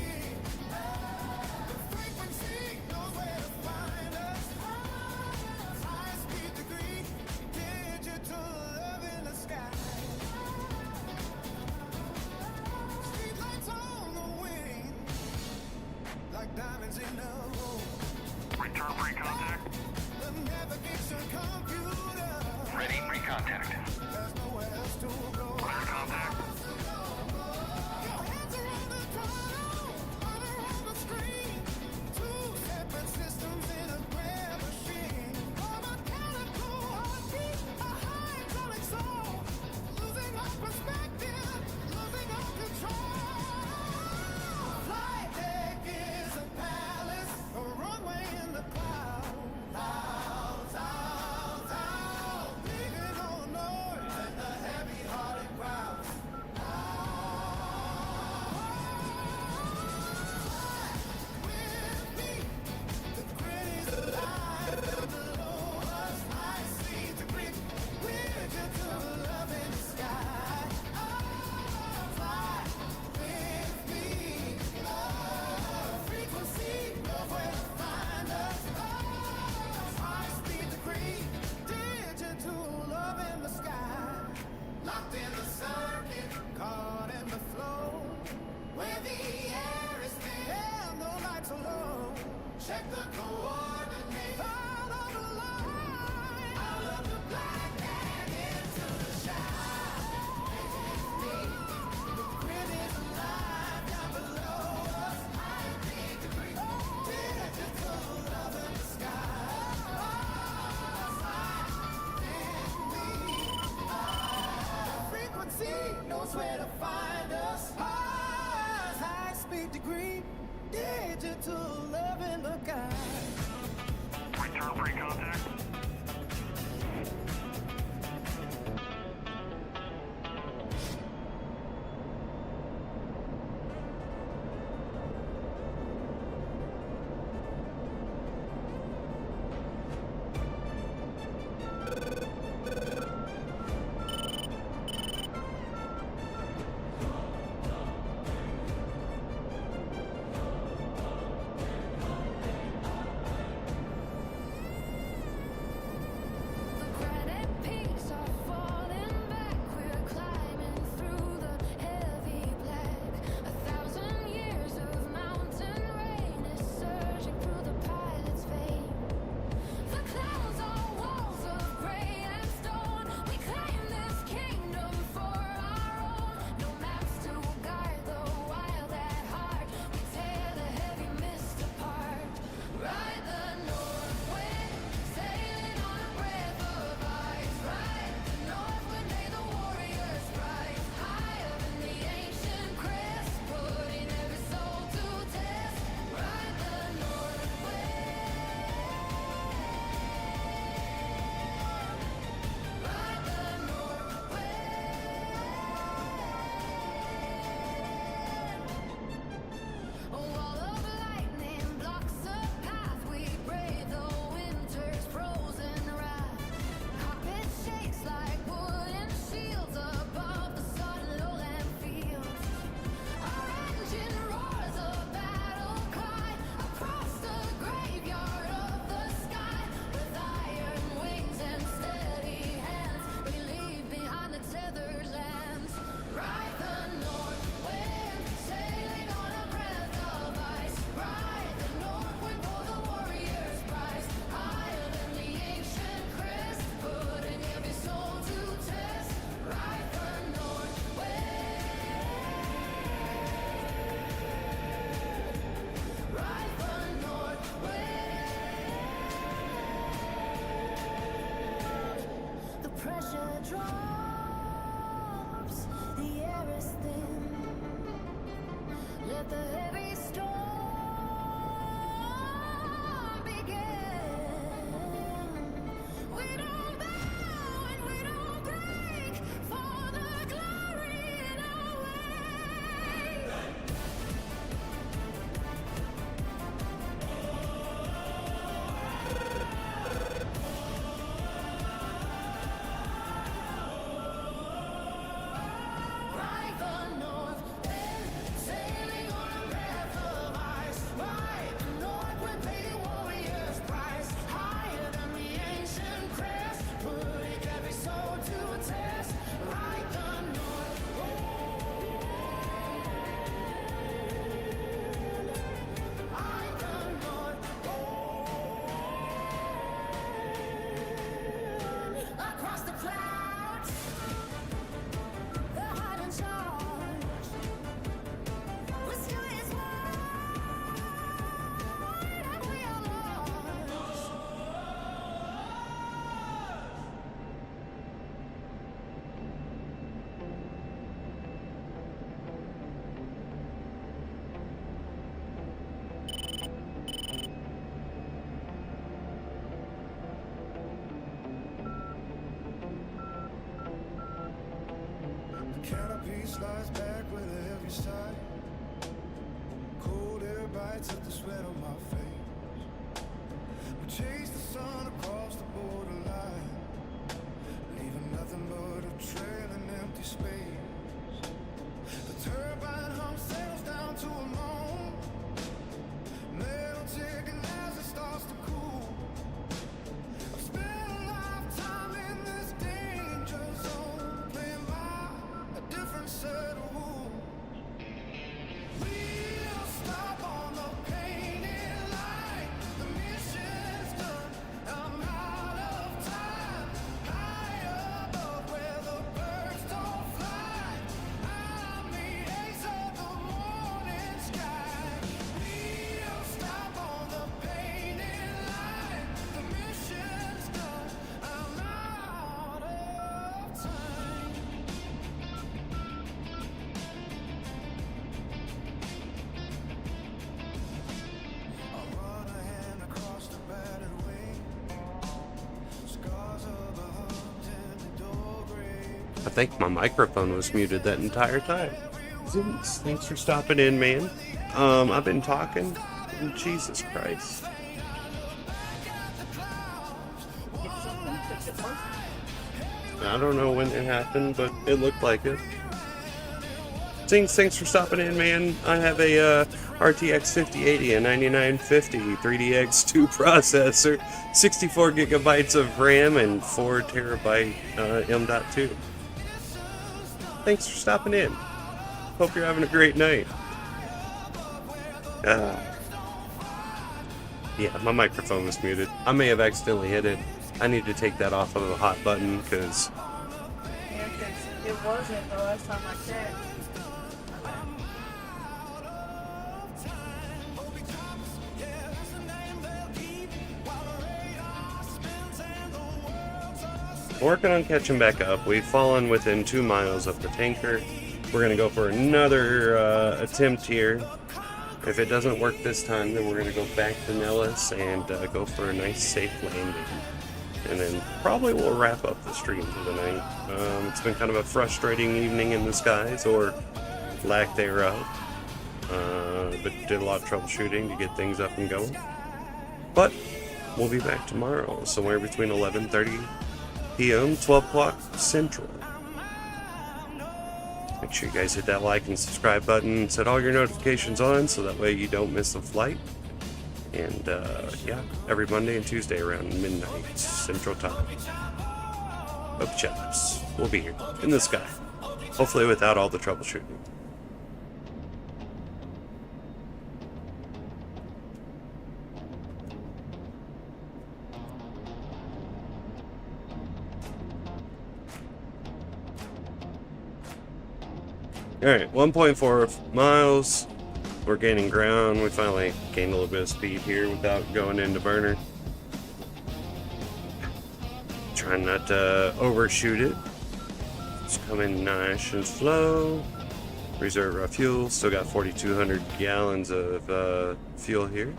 the frequency knows where to find us. High speed degree, digital love in the sky. Streetlights on the wing, like diamonds in a row. Return free contact. The navigation computer, Ready, free contact. there's nowhere else to go. Clear contact. Your hands are on the throttle, honor on the screen. Two separate systems in a grand machine. A mechanical heartbeat, a hydraulic soul. Losing our perspective, losing our control. Flight deck is a palace, a runway in the clouds. Clouds, clouds, clouds. Leaving no noise and the heavy-hearted crowds. With me, the grid is alive and below us. I see the grid, we're just a love in the sky. Fly with me, frequency knows where to find us. High speed degree, digital love in the sky. Locked in the circuit, caught in the flow. Where the air is thin and the lights are low. Check the coordinates. Follow the line. Out of the black and into the shine. The grid is alive down below us. High speed degree, digital love in the sky. Fly with me. Frequency knows where to find us. High speed degree, digital love in the sky. Return free contact. slides back with a heavy sigh. Cold air bites at the sweat on my face. We chase the sun across the borderline, leaving nothing but a trail and empty space. The turbine hum sails down to a moan, metal ticking as it starts to cool. I've spent a lifetime in this danger zone, playing by a different set of rules. We'll stop on the painted line. The mission's done. I'm out of time. High above where the birds don't fly. I'm the ace of the morning sky. We'll stop on the painted line. The mission's done. I'm out of time. I run a hand across the battered wing. Scars of a hunt dull gray. I think my microphone was muted that entire time. Thanks for stopping in, man. I've been talking. Jesus Christ. I don't know when it happened, but it looked like it. Thanks for stopping in, man. I have a RTX 5080, a 9950 3DX2 processor, 64 gigabytes of RAM, and 4 terabyte M.2. Thanks for stopping in. Hope you're having a great night. Yeah, my microphone was muted. I may have accidentally hit it. I need to take that off of a hot button because Yeah, 'cause it wasn't the last time I checked. working on catching back up. We've fallen within 2 miles of the tanker. We're going to go for another attempt here. If it doesn't work this time, then we're going to go back to Nellis and go for a nice safe landing. And then probably we'll wrap up the stream for the night. It's been kind of a frustrating evening in the skies, or lack thereof. But did a lot of troubleshooting to get things up and going. But we'll be back tomorrow, somewhere between 11:30 p.m. 12 o'clock Central. Make sure you guys hit that like and subscribe button, set all your notifications on so that way you don't miss a flight. And yeah, every Monday and Tuesday around midnight Central Time. Hope chaps. We'll be here in the sky. Hopefully without all the troubleshooting. Alright, 1.4 miles. We're gaining ground. We finally gained a little bit of speed here without going into burner. Trying not to overshoot it. Just come in nice and slow. Reserve our fuel. Still got 4,200 gallons of fuel here.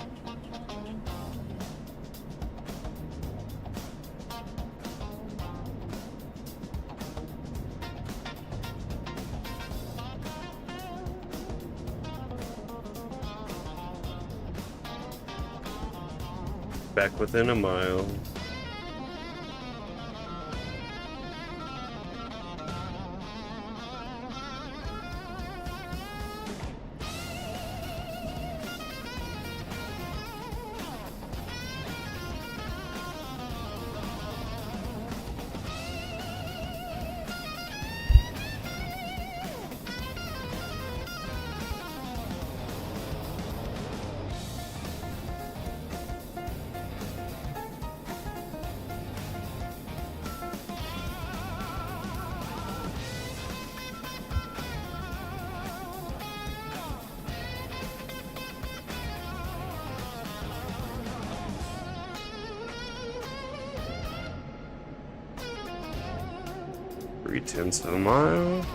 Back within a mile. Three-tenths of a mile.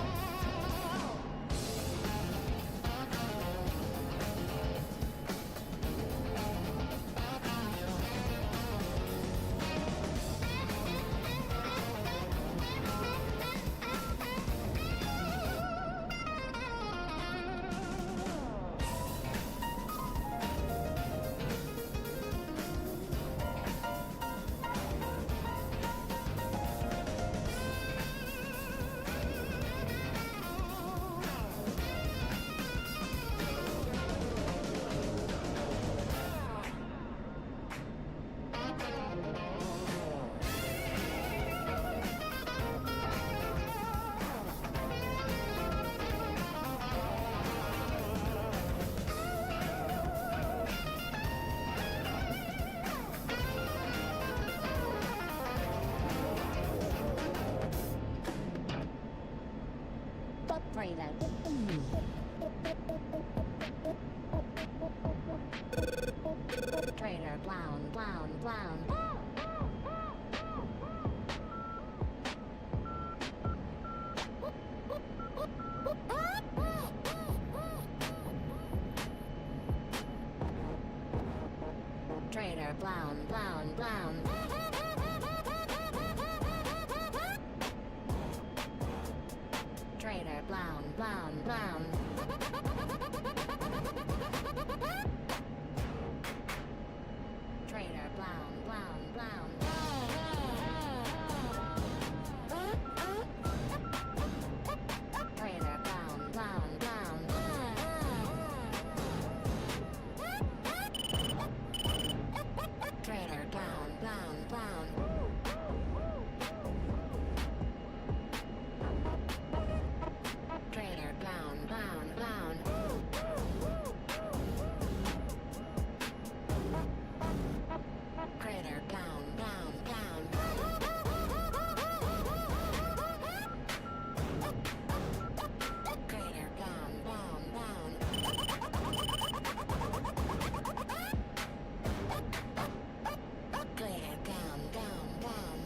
blown, blown, blown. Traitor blown, blown, blown. Traitor blown, blown, blown. Traitor blown, blown, blown. Traitor blown, blown, blown. Traitor blown, blown, blown. Traitor blown, blown, blown. Crater blown, blown, blown. Crater blown, blown, blown. Crater blown, blown, blown. Crater blown, blown, blown. Crater down, down, down.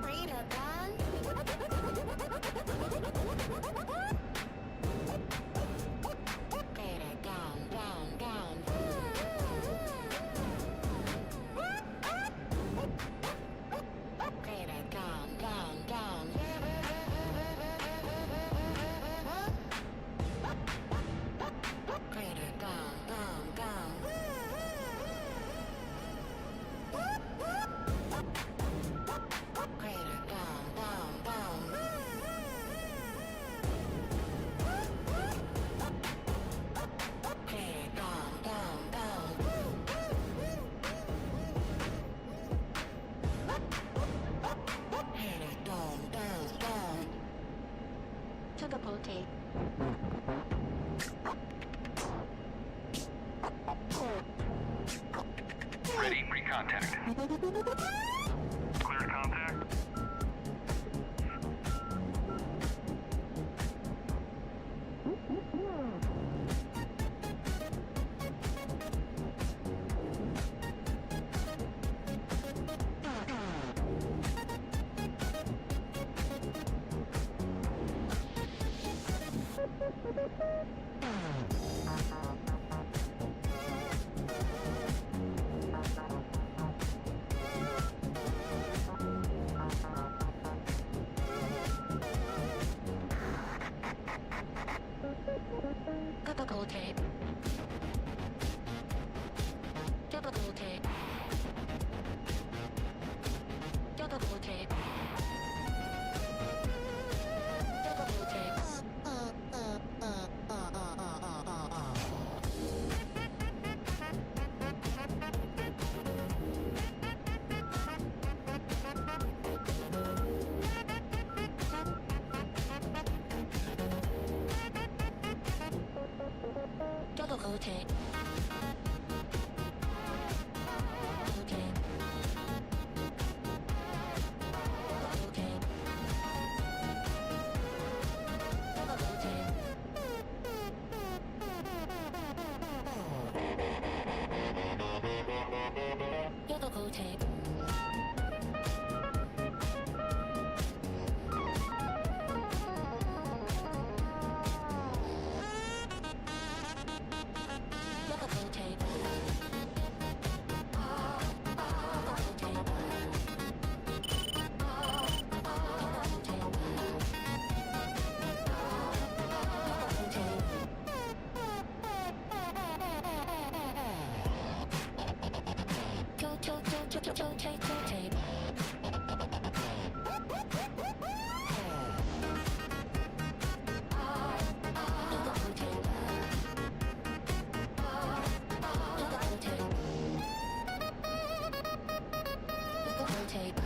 Crater down. Crater down, down, down. Crater down, down, down. Crater down, down, down. Crater down, down, down. Crater down, down, down. Crater down, down, down. To the booty. Ready, recontact. Cleared contact. Typical tape. Typical tape. Typical tape. Typical tape. Typical tape. Typical tape. Typical tape.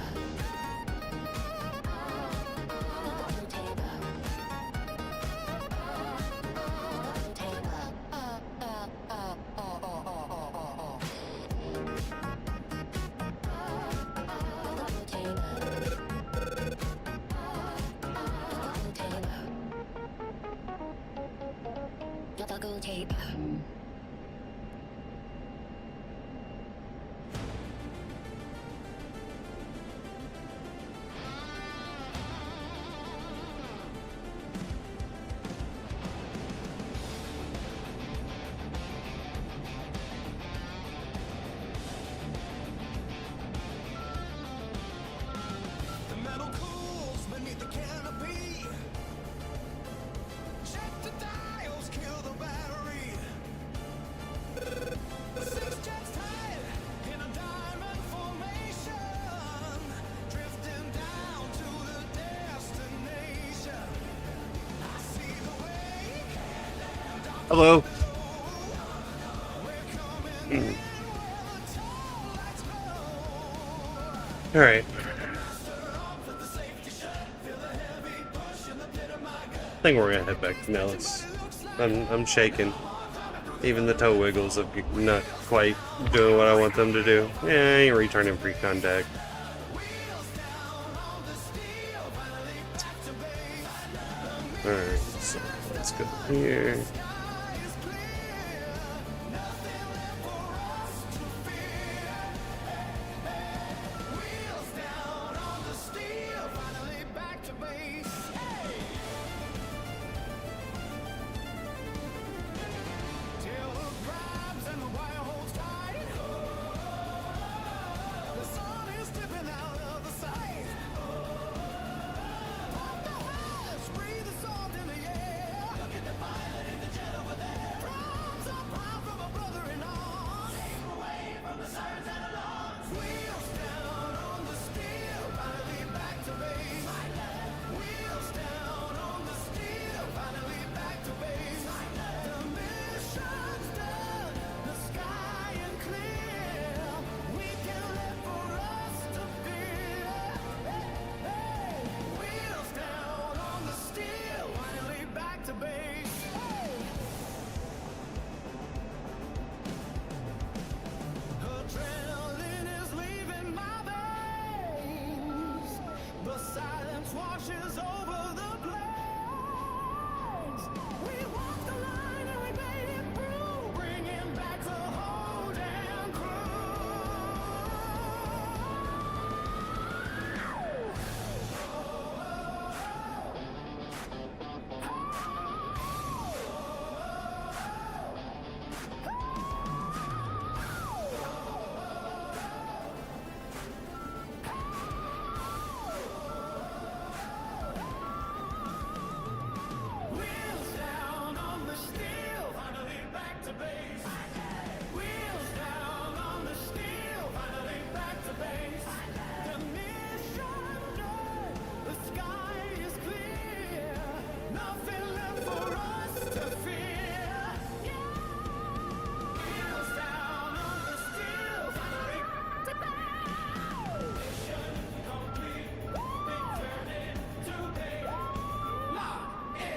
electrical tape. The metal cools beneath the canopy. Check the dials, kill the battery. The six jets tied in a diamond formation, drifting down to the destination. I see the way. Hello. All right. I think we're gonna head back to Nellis. I'm shaking. Even the toe wiggles of not quite doing what I want them to do. Yeah, I ain't returning free contact. Alright, so let's go here.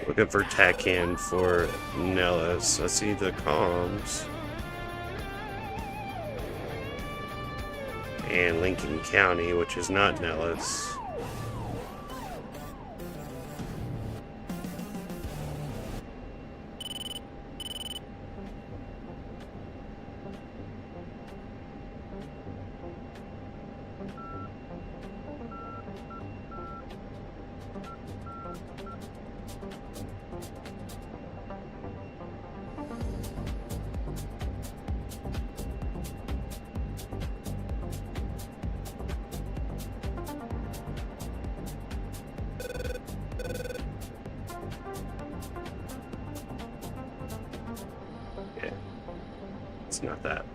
Looking for Tacan for Nellis. I see the comms. And Lincoln County, which is not Nellis. It's not that.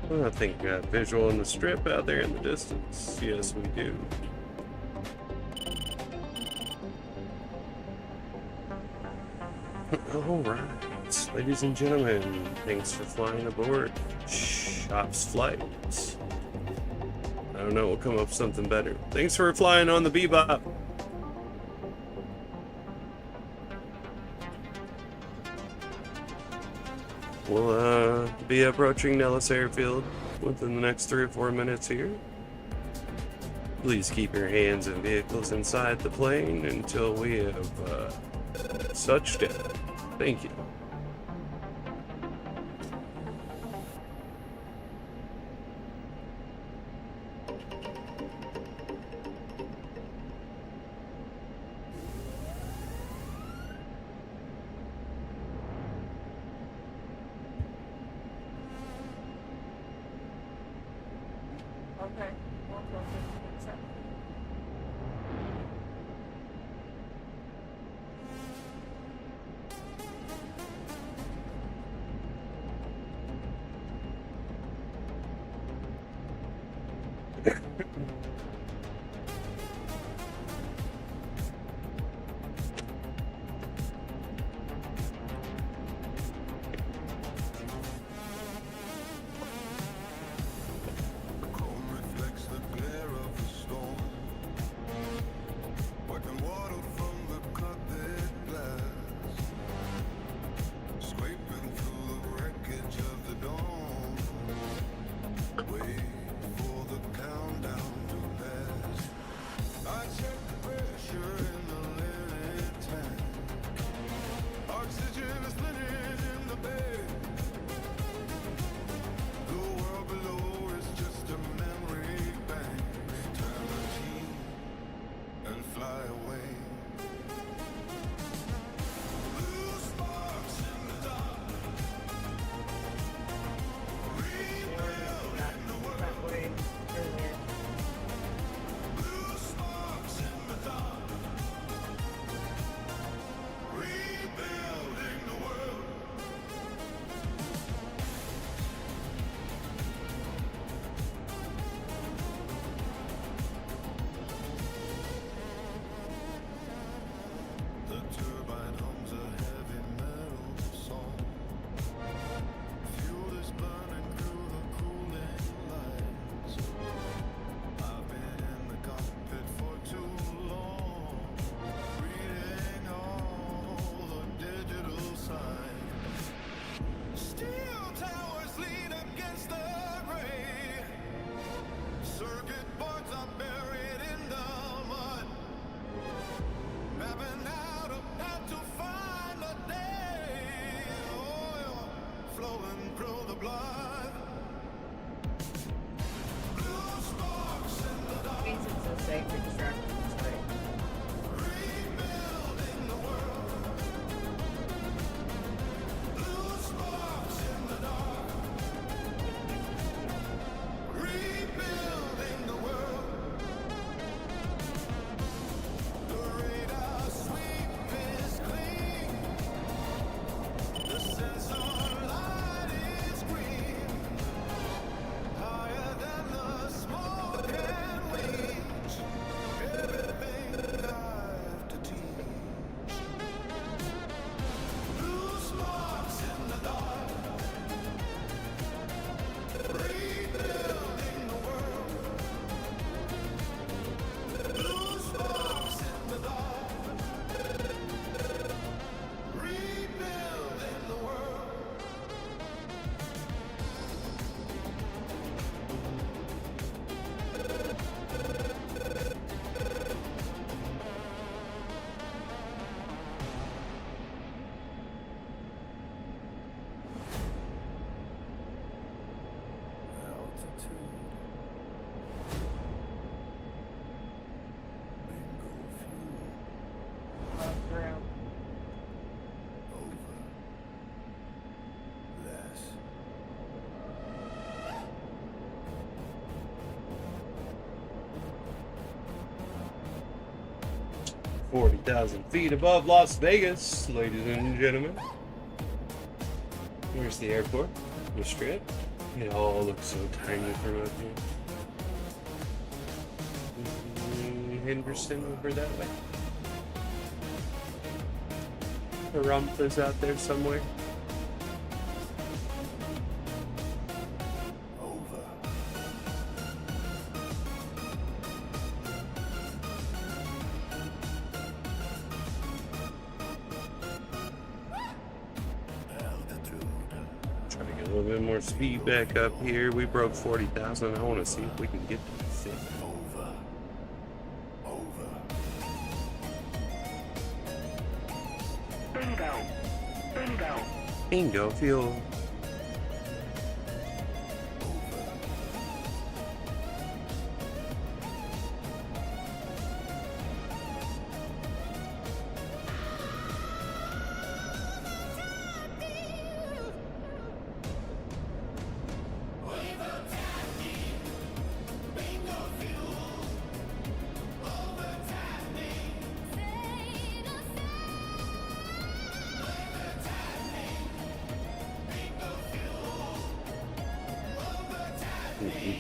I think we got visual in the strip out there in the distance. Yes, we do. Alright, ladies and gentlemen, thanks for flying aboard Shop's Flight. I don't know, we'll come up with something better. Thanks for flying on the Bebop. We'll be approaching Nellis Airfield within the next 3 or 4 minutes here. Please keep your hands and vehicles inside the plane until we have touched down. Thank you. Okay. Well, accept. Chrome reflects the glare of the storm, wiping water from the cockpit glass, scraping through the wreckage of the dawn. Wait for the countdown to pass. I check the pressure in the linen tank. Oxygen is limited in the bed. The world below is just a memory bank. Turn the key and fly away. Blue sparks in the dark. Rebuilding the world. That way. Earlier. Blue sparks in the dark. Rebuilding the world. The turbine hums a heavy metal song. Fuel is burning through the cooling lights. I've been in the cockpit for too long, reading all the digital signs. Steel towers lean against the gray. Circuit boards are buried in the mud. Mapping out a path to find a day. Oil flowing through the blood. Blue sparks in the dark. Makes it so safe for distractions, right? Rebuilding the world. Blue sparks in the dark. Rebuilding the world. The radar sweep is clean. The sensor light is green. Higher than the smoke can reach. Everything I've to teach. Blue sparks in the dark. Rebuilding the world. Blue sparks in the dark. Rebuilding the world. Altitude. Bingo fuel. Ground. Over. Less. 40,000 feet above Las Vegas, ladies and gentlemen. Here's the airport, the strip. It all looks so tiny from up here. Henderson over that way. The rump is out there somewhere. Over. Altitude. Trying to get a little bit more speed back up here. We broke 40,000. I want to see if we can get to 50. Over. Over. Bingo. Bingo. Bingo, fuel.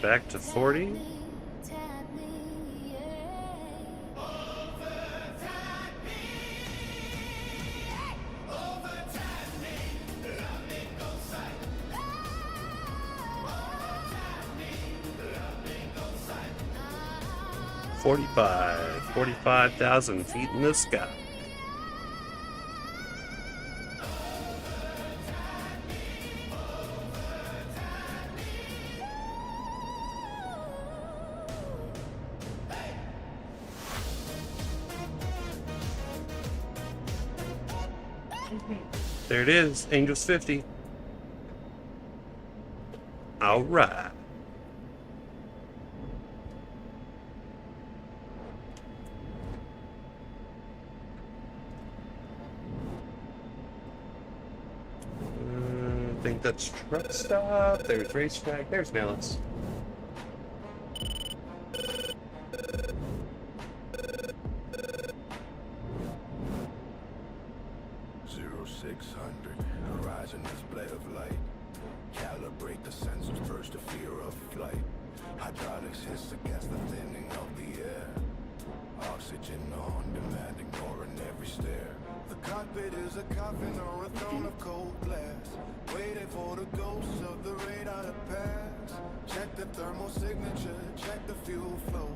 Back to 40. $45,000 45,000 feet in the sky. There it is, Angels 50. All right. I think that's truck stop. There's racetrack. There's Nellis. Horizon display of light. Calibrate the sensors, purge the fear of flight. Hydraulics hiss against the thinning of the air. Oxygen on demand, ignoring every stare. The cockpit is a coffin or a throne of cold glass, waiting for the ghosts of the radar to pass. Check the thermal signature, check the fuel flow.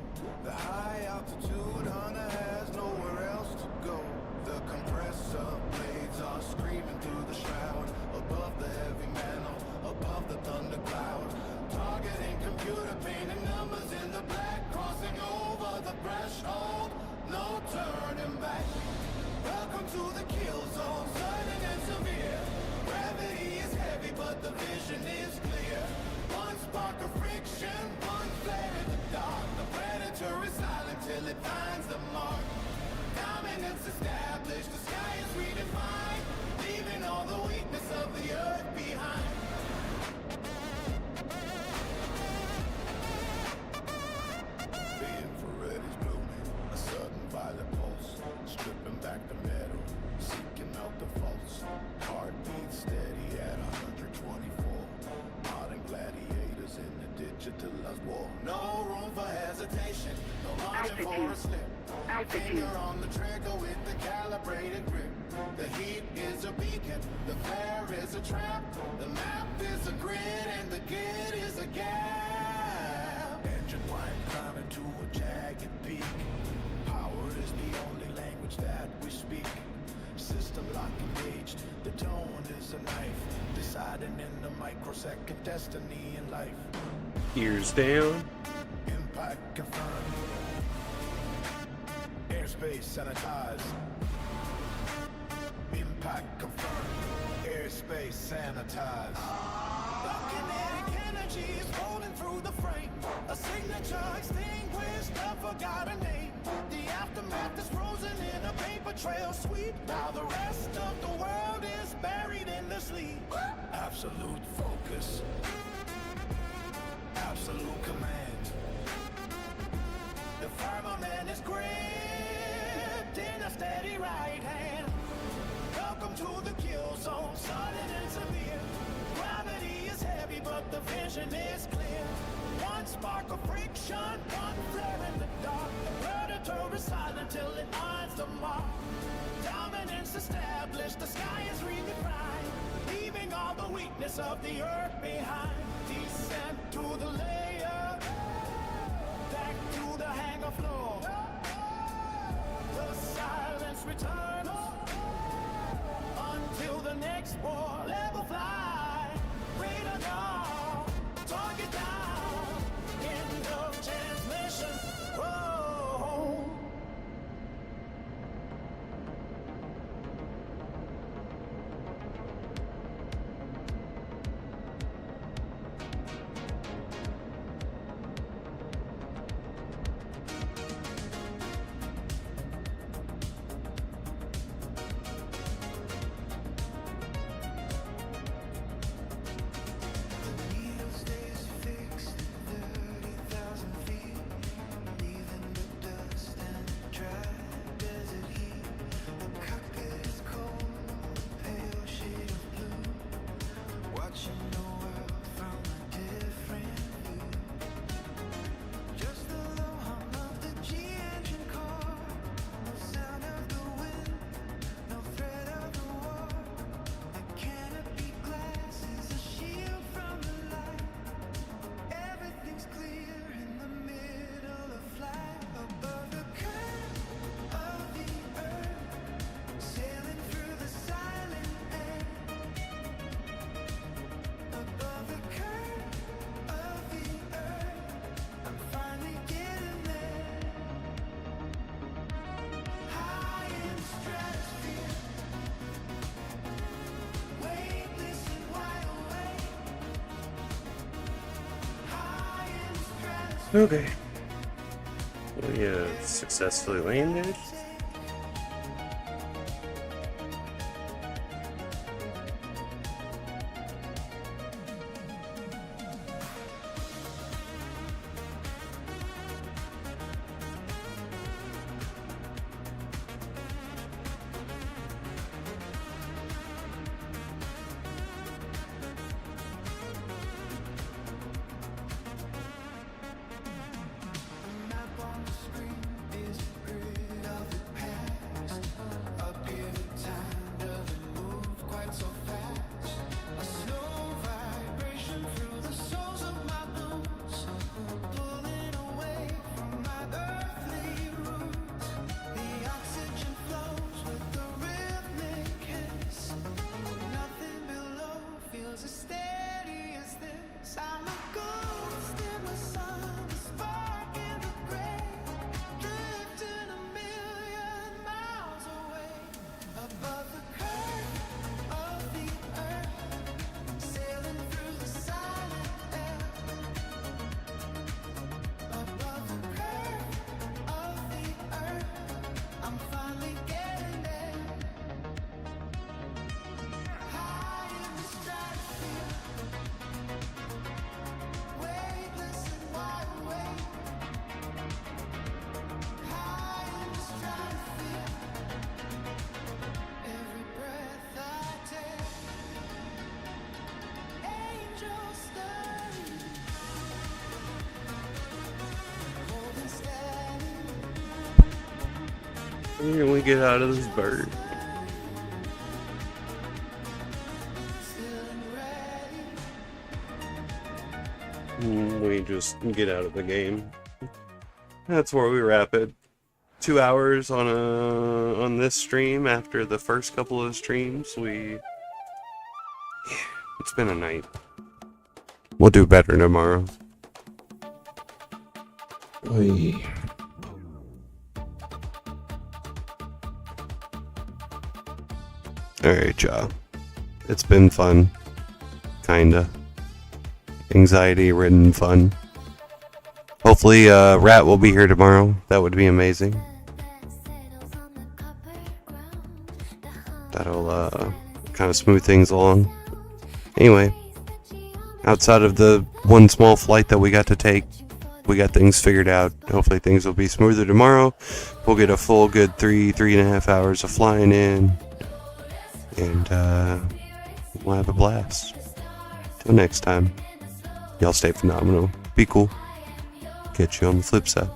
The high altitude hunter has nowhere else to go. The compressor blades are screaming through the shroud, above the heavy mantle, above the thundercloud. Targeting computer painting numbers in the black, crossing over the threshold, no turning back. Welcome to the kill zone, sudden and severe. Gravity is heavy, but the vision is clear. One spark of friction, one flare in the dark. The predator is silent till it finds the mark. Dominance established, the sky is redefined, leaving all the weakness of the earth behind. The infrared is blooming, a sudden violet pulse, stripping back the metal, seeking out the faults. Heartbeat steady at 124, modern gladiators in the digitalized war. No room for hesitation, no margin for a slip. Finger on the trigger with the calibrated grip. The heat is a beacon, the flare is a trap. The map is a grid and the grid is a gap. Engine whine climbing to a jagged peak. Power is the only language that we speak. System lock engaged, the tone is a knife, deciding in the microsecond destiny in life. Ears down. Impact confirmed. Airspace sanitized. Impact confirmed. Airspace sanitized. The kinetic energy is rolling through the frame. A signature extinguished, a forgotten name. The aftermath is frozen in a paper trail sweep. Now the rest of the world is buried in the sleep. Absolute focus. Absolute command. The firmament is gripped in a steady right hand. Welcome to the kill zone, sudden and severe. Gravity is heavy, but the vision vision is clear. One spark of friction, one flare in the dark. The predator is silent till it finds the mark. Dominance established, the sky is redefined, leaving all the weakness of the earth behind. Descent to the layer, back to the hangar floor. The silence returns until the next war. Level fly, radar down, target down, end of transmission. Whoa. Okay. We successfully landed. When we get out of this bird. We just get out of the game. That's where we wrap it. 2 hours on this stream after the first couple of streams. It's been a night. We'll do better tomorrow. Oy. Alright, y'all. It's been fun. Kinda. Anxiety-ridden fun. Hopefully, Rat will be here tomorrow. That would be amazing. That'll, kind of smooth things along. Anyway. Outside of the one small flight that we got to take, we got things figured out. Hopefully things will be smoother tomorrow. We'll get a full good 3.5 hours of flying in. And we'll have a blast. Till next time. Y'all stay phenomenal. Be cool. Catch you on the flip side.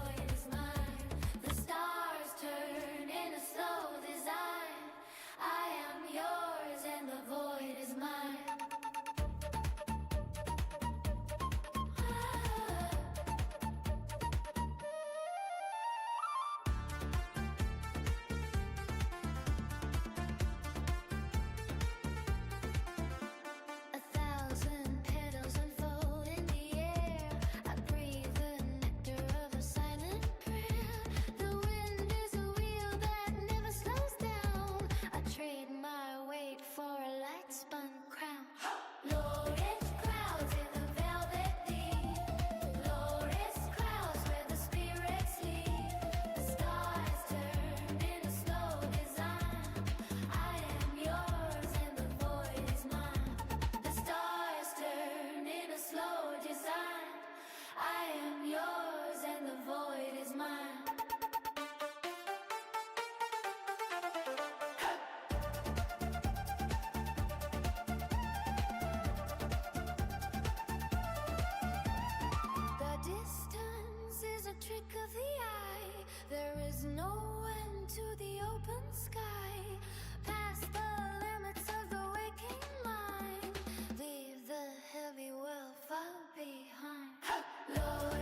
The stars turn in a slow design. I am yours and the void is mine. A thousand petals unfold in the air. I breathe the nectar of a silent prayer. The wind is a wheel that never slows down. I trade my weight for a light spun crown. Glorious clouds in the velvet deep. Glorious clouds where the spirits sleep. The stars turn in a slow design. I am yours and the void is mine. The stars turn in a slow design. I am yours and the void is mine. The distance is a trick of the eye. There is no end to the open sky. Past the limits of the waking mind. Leave the heavy world far behind. Lord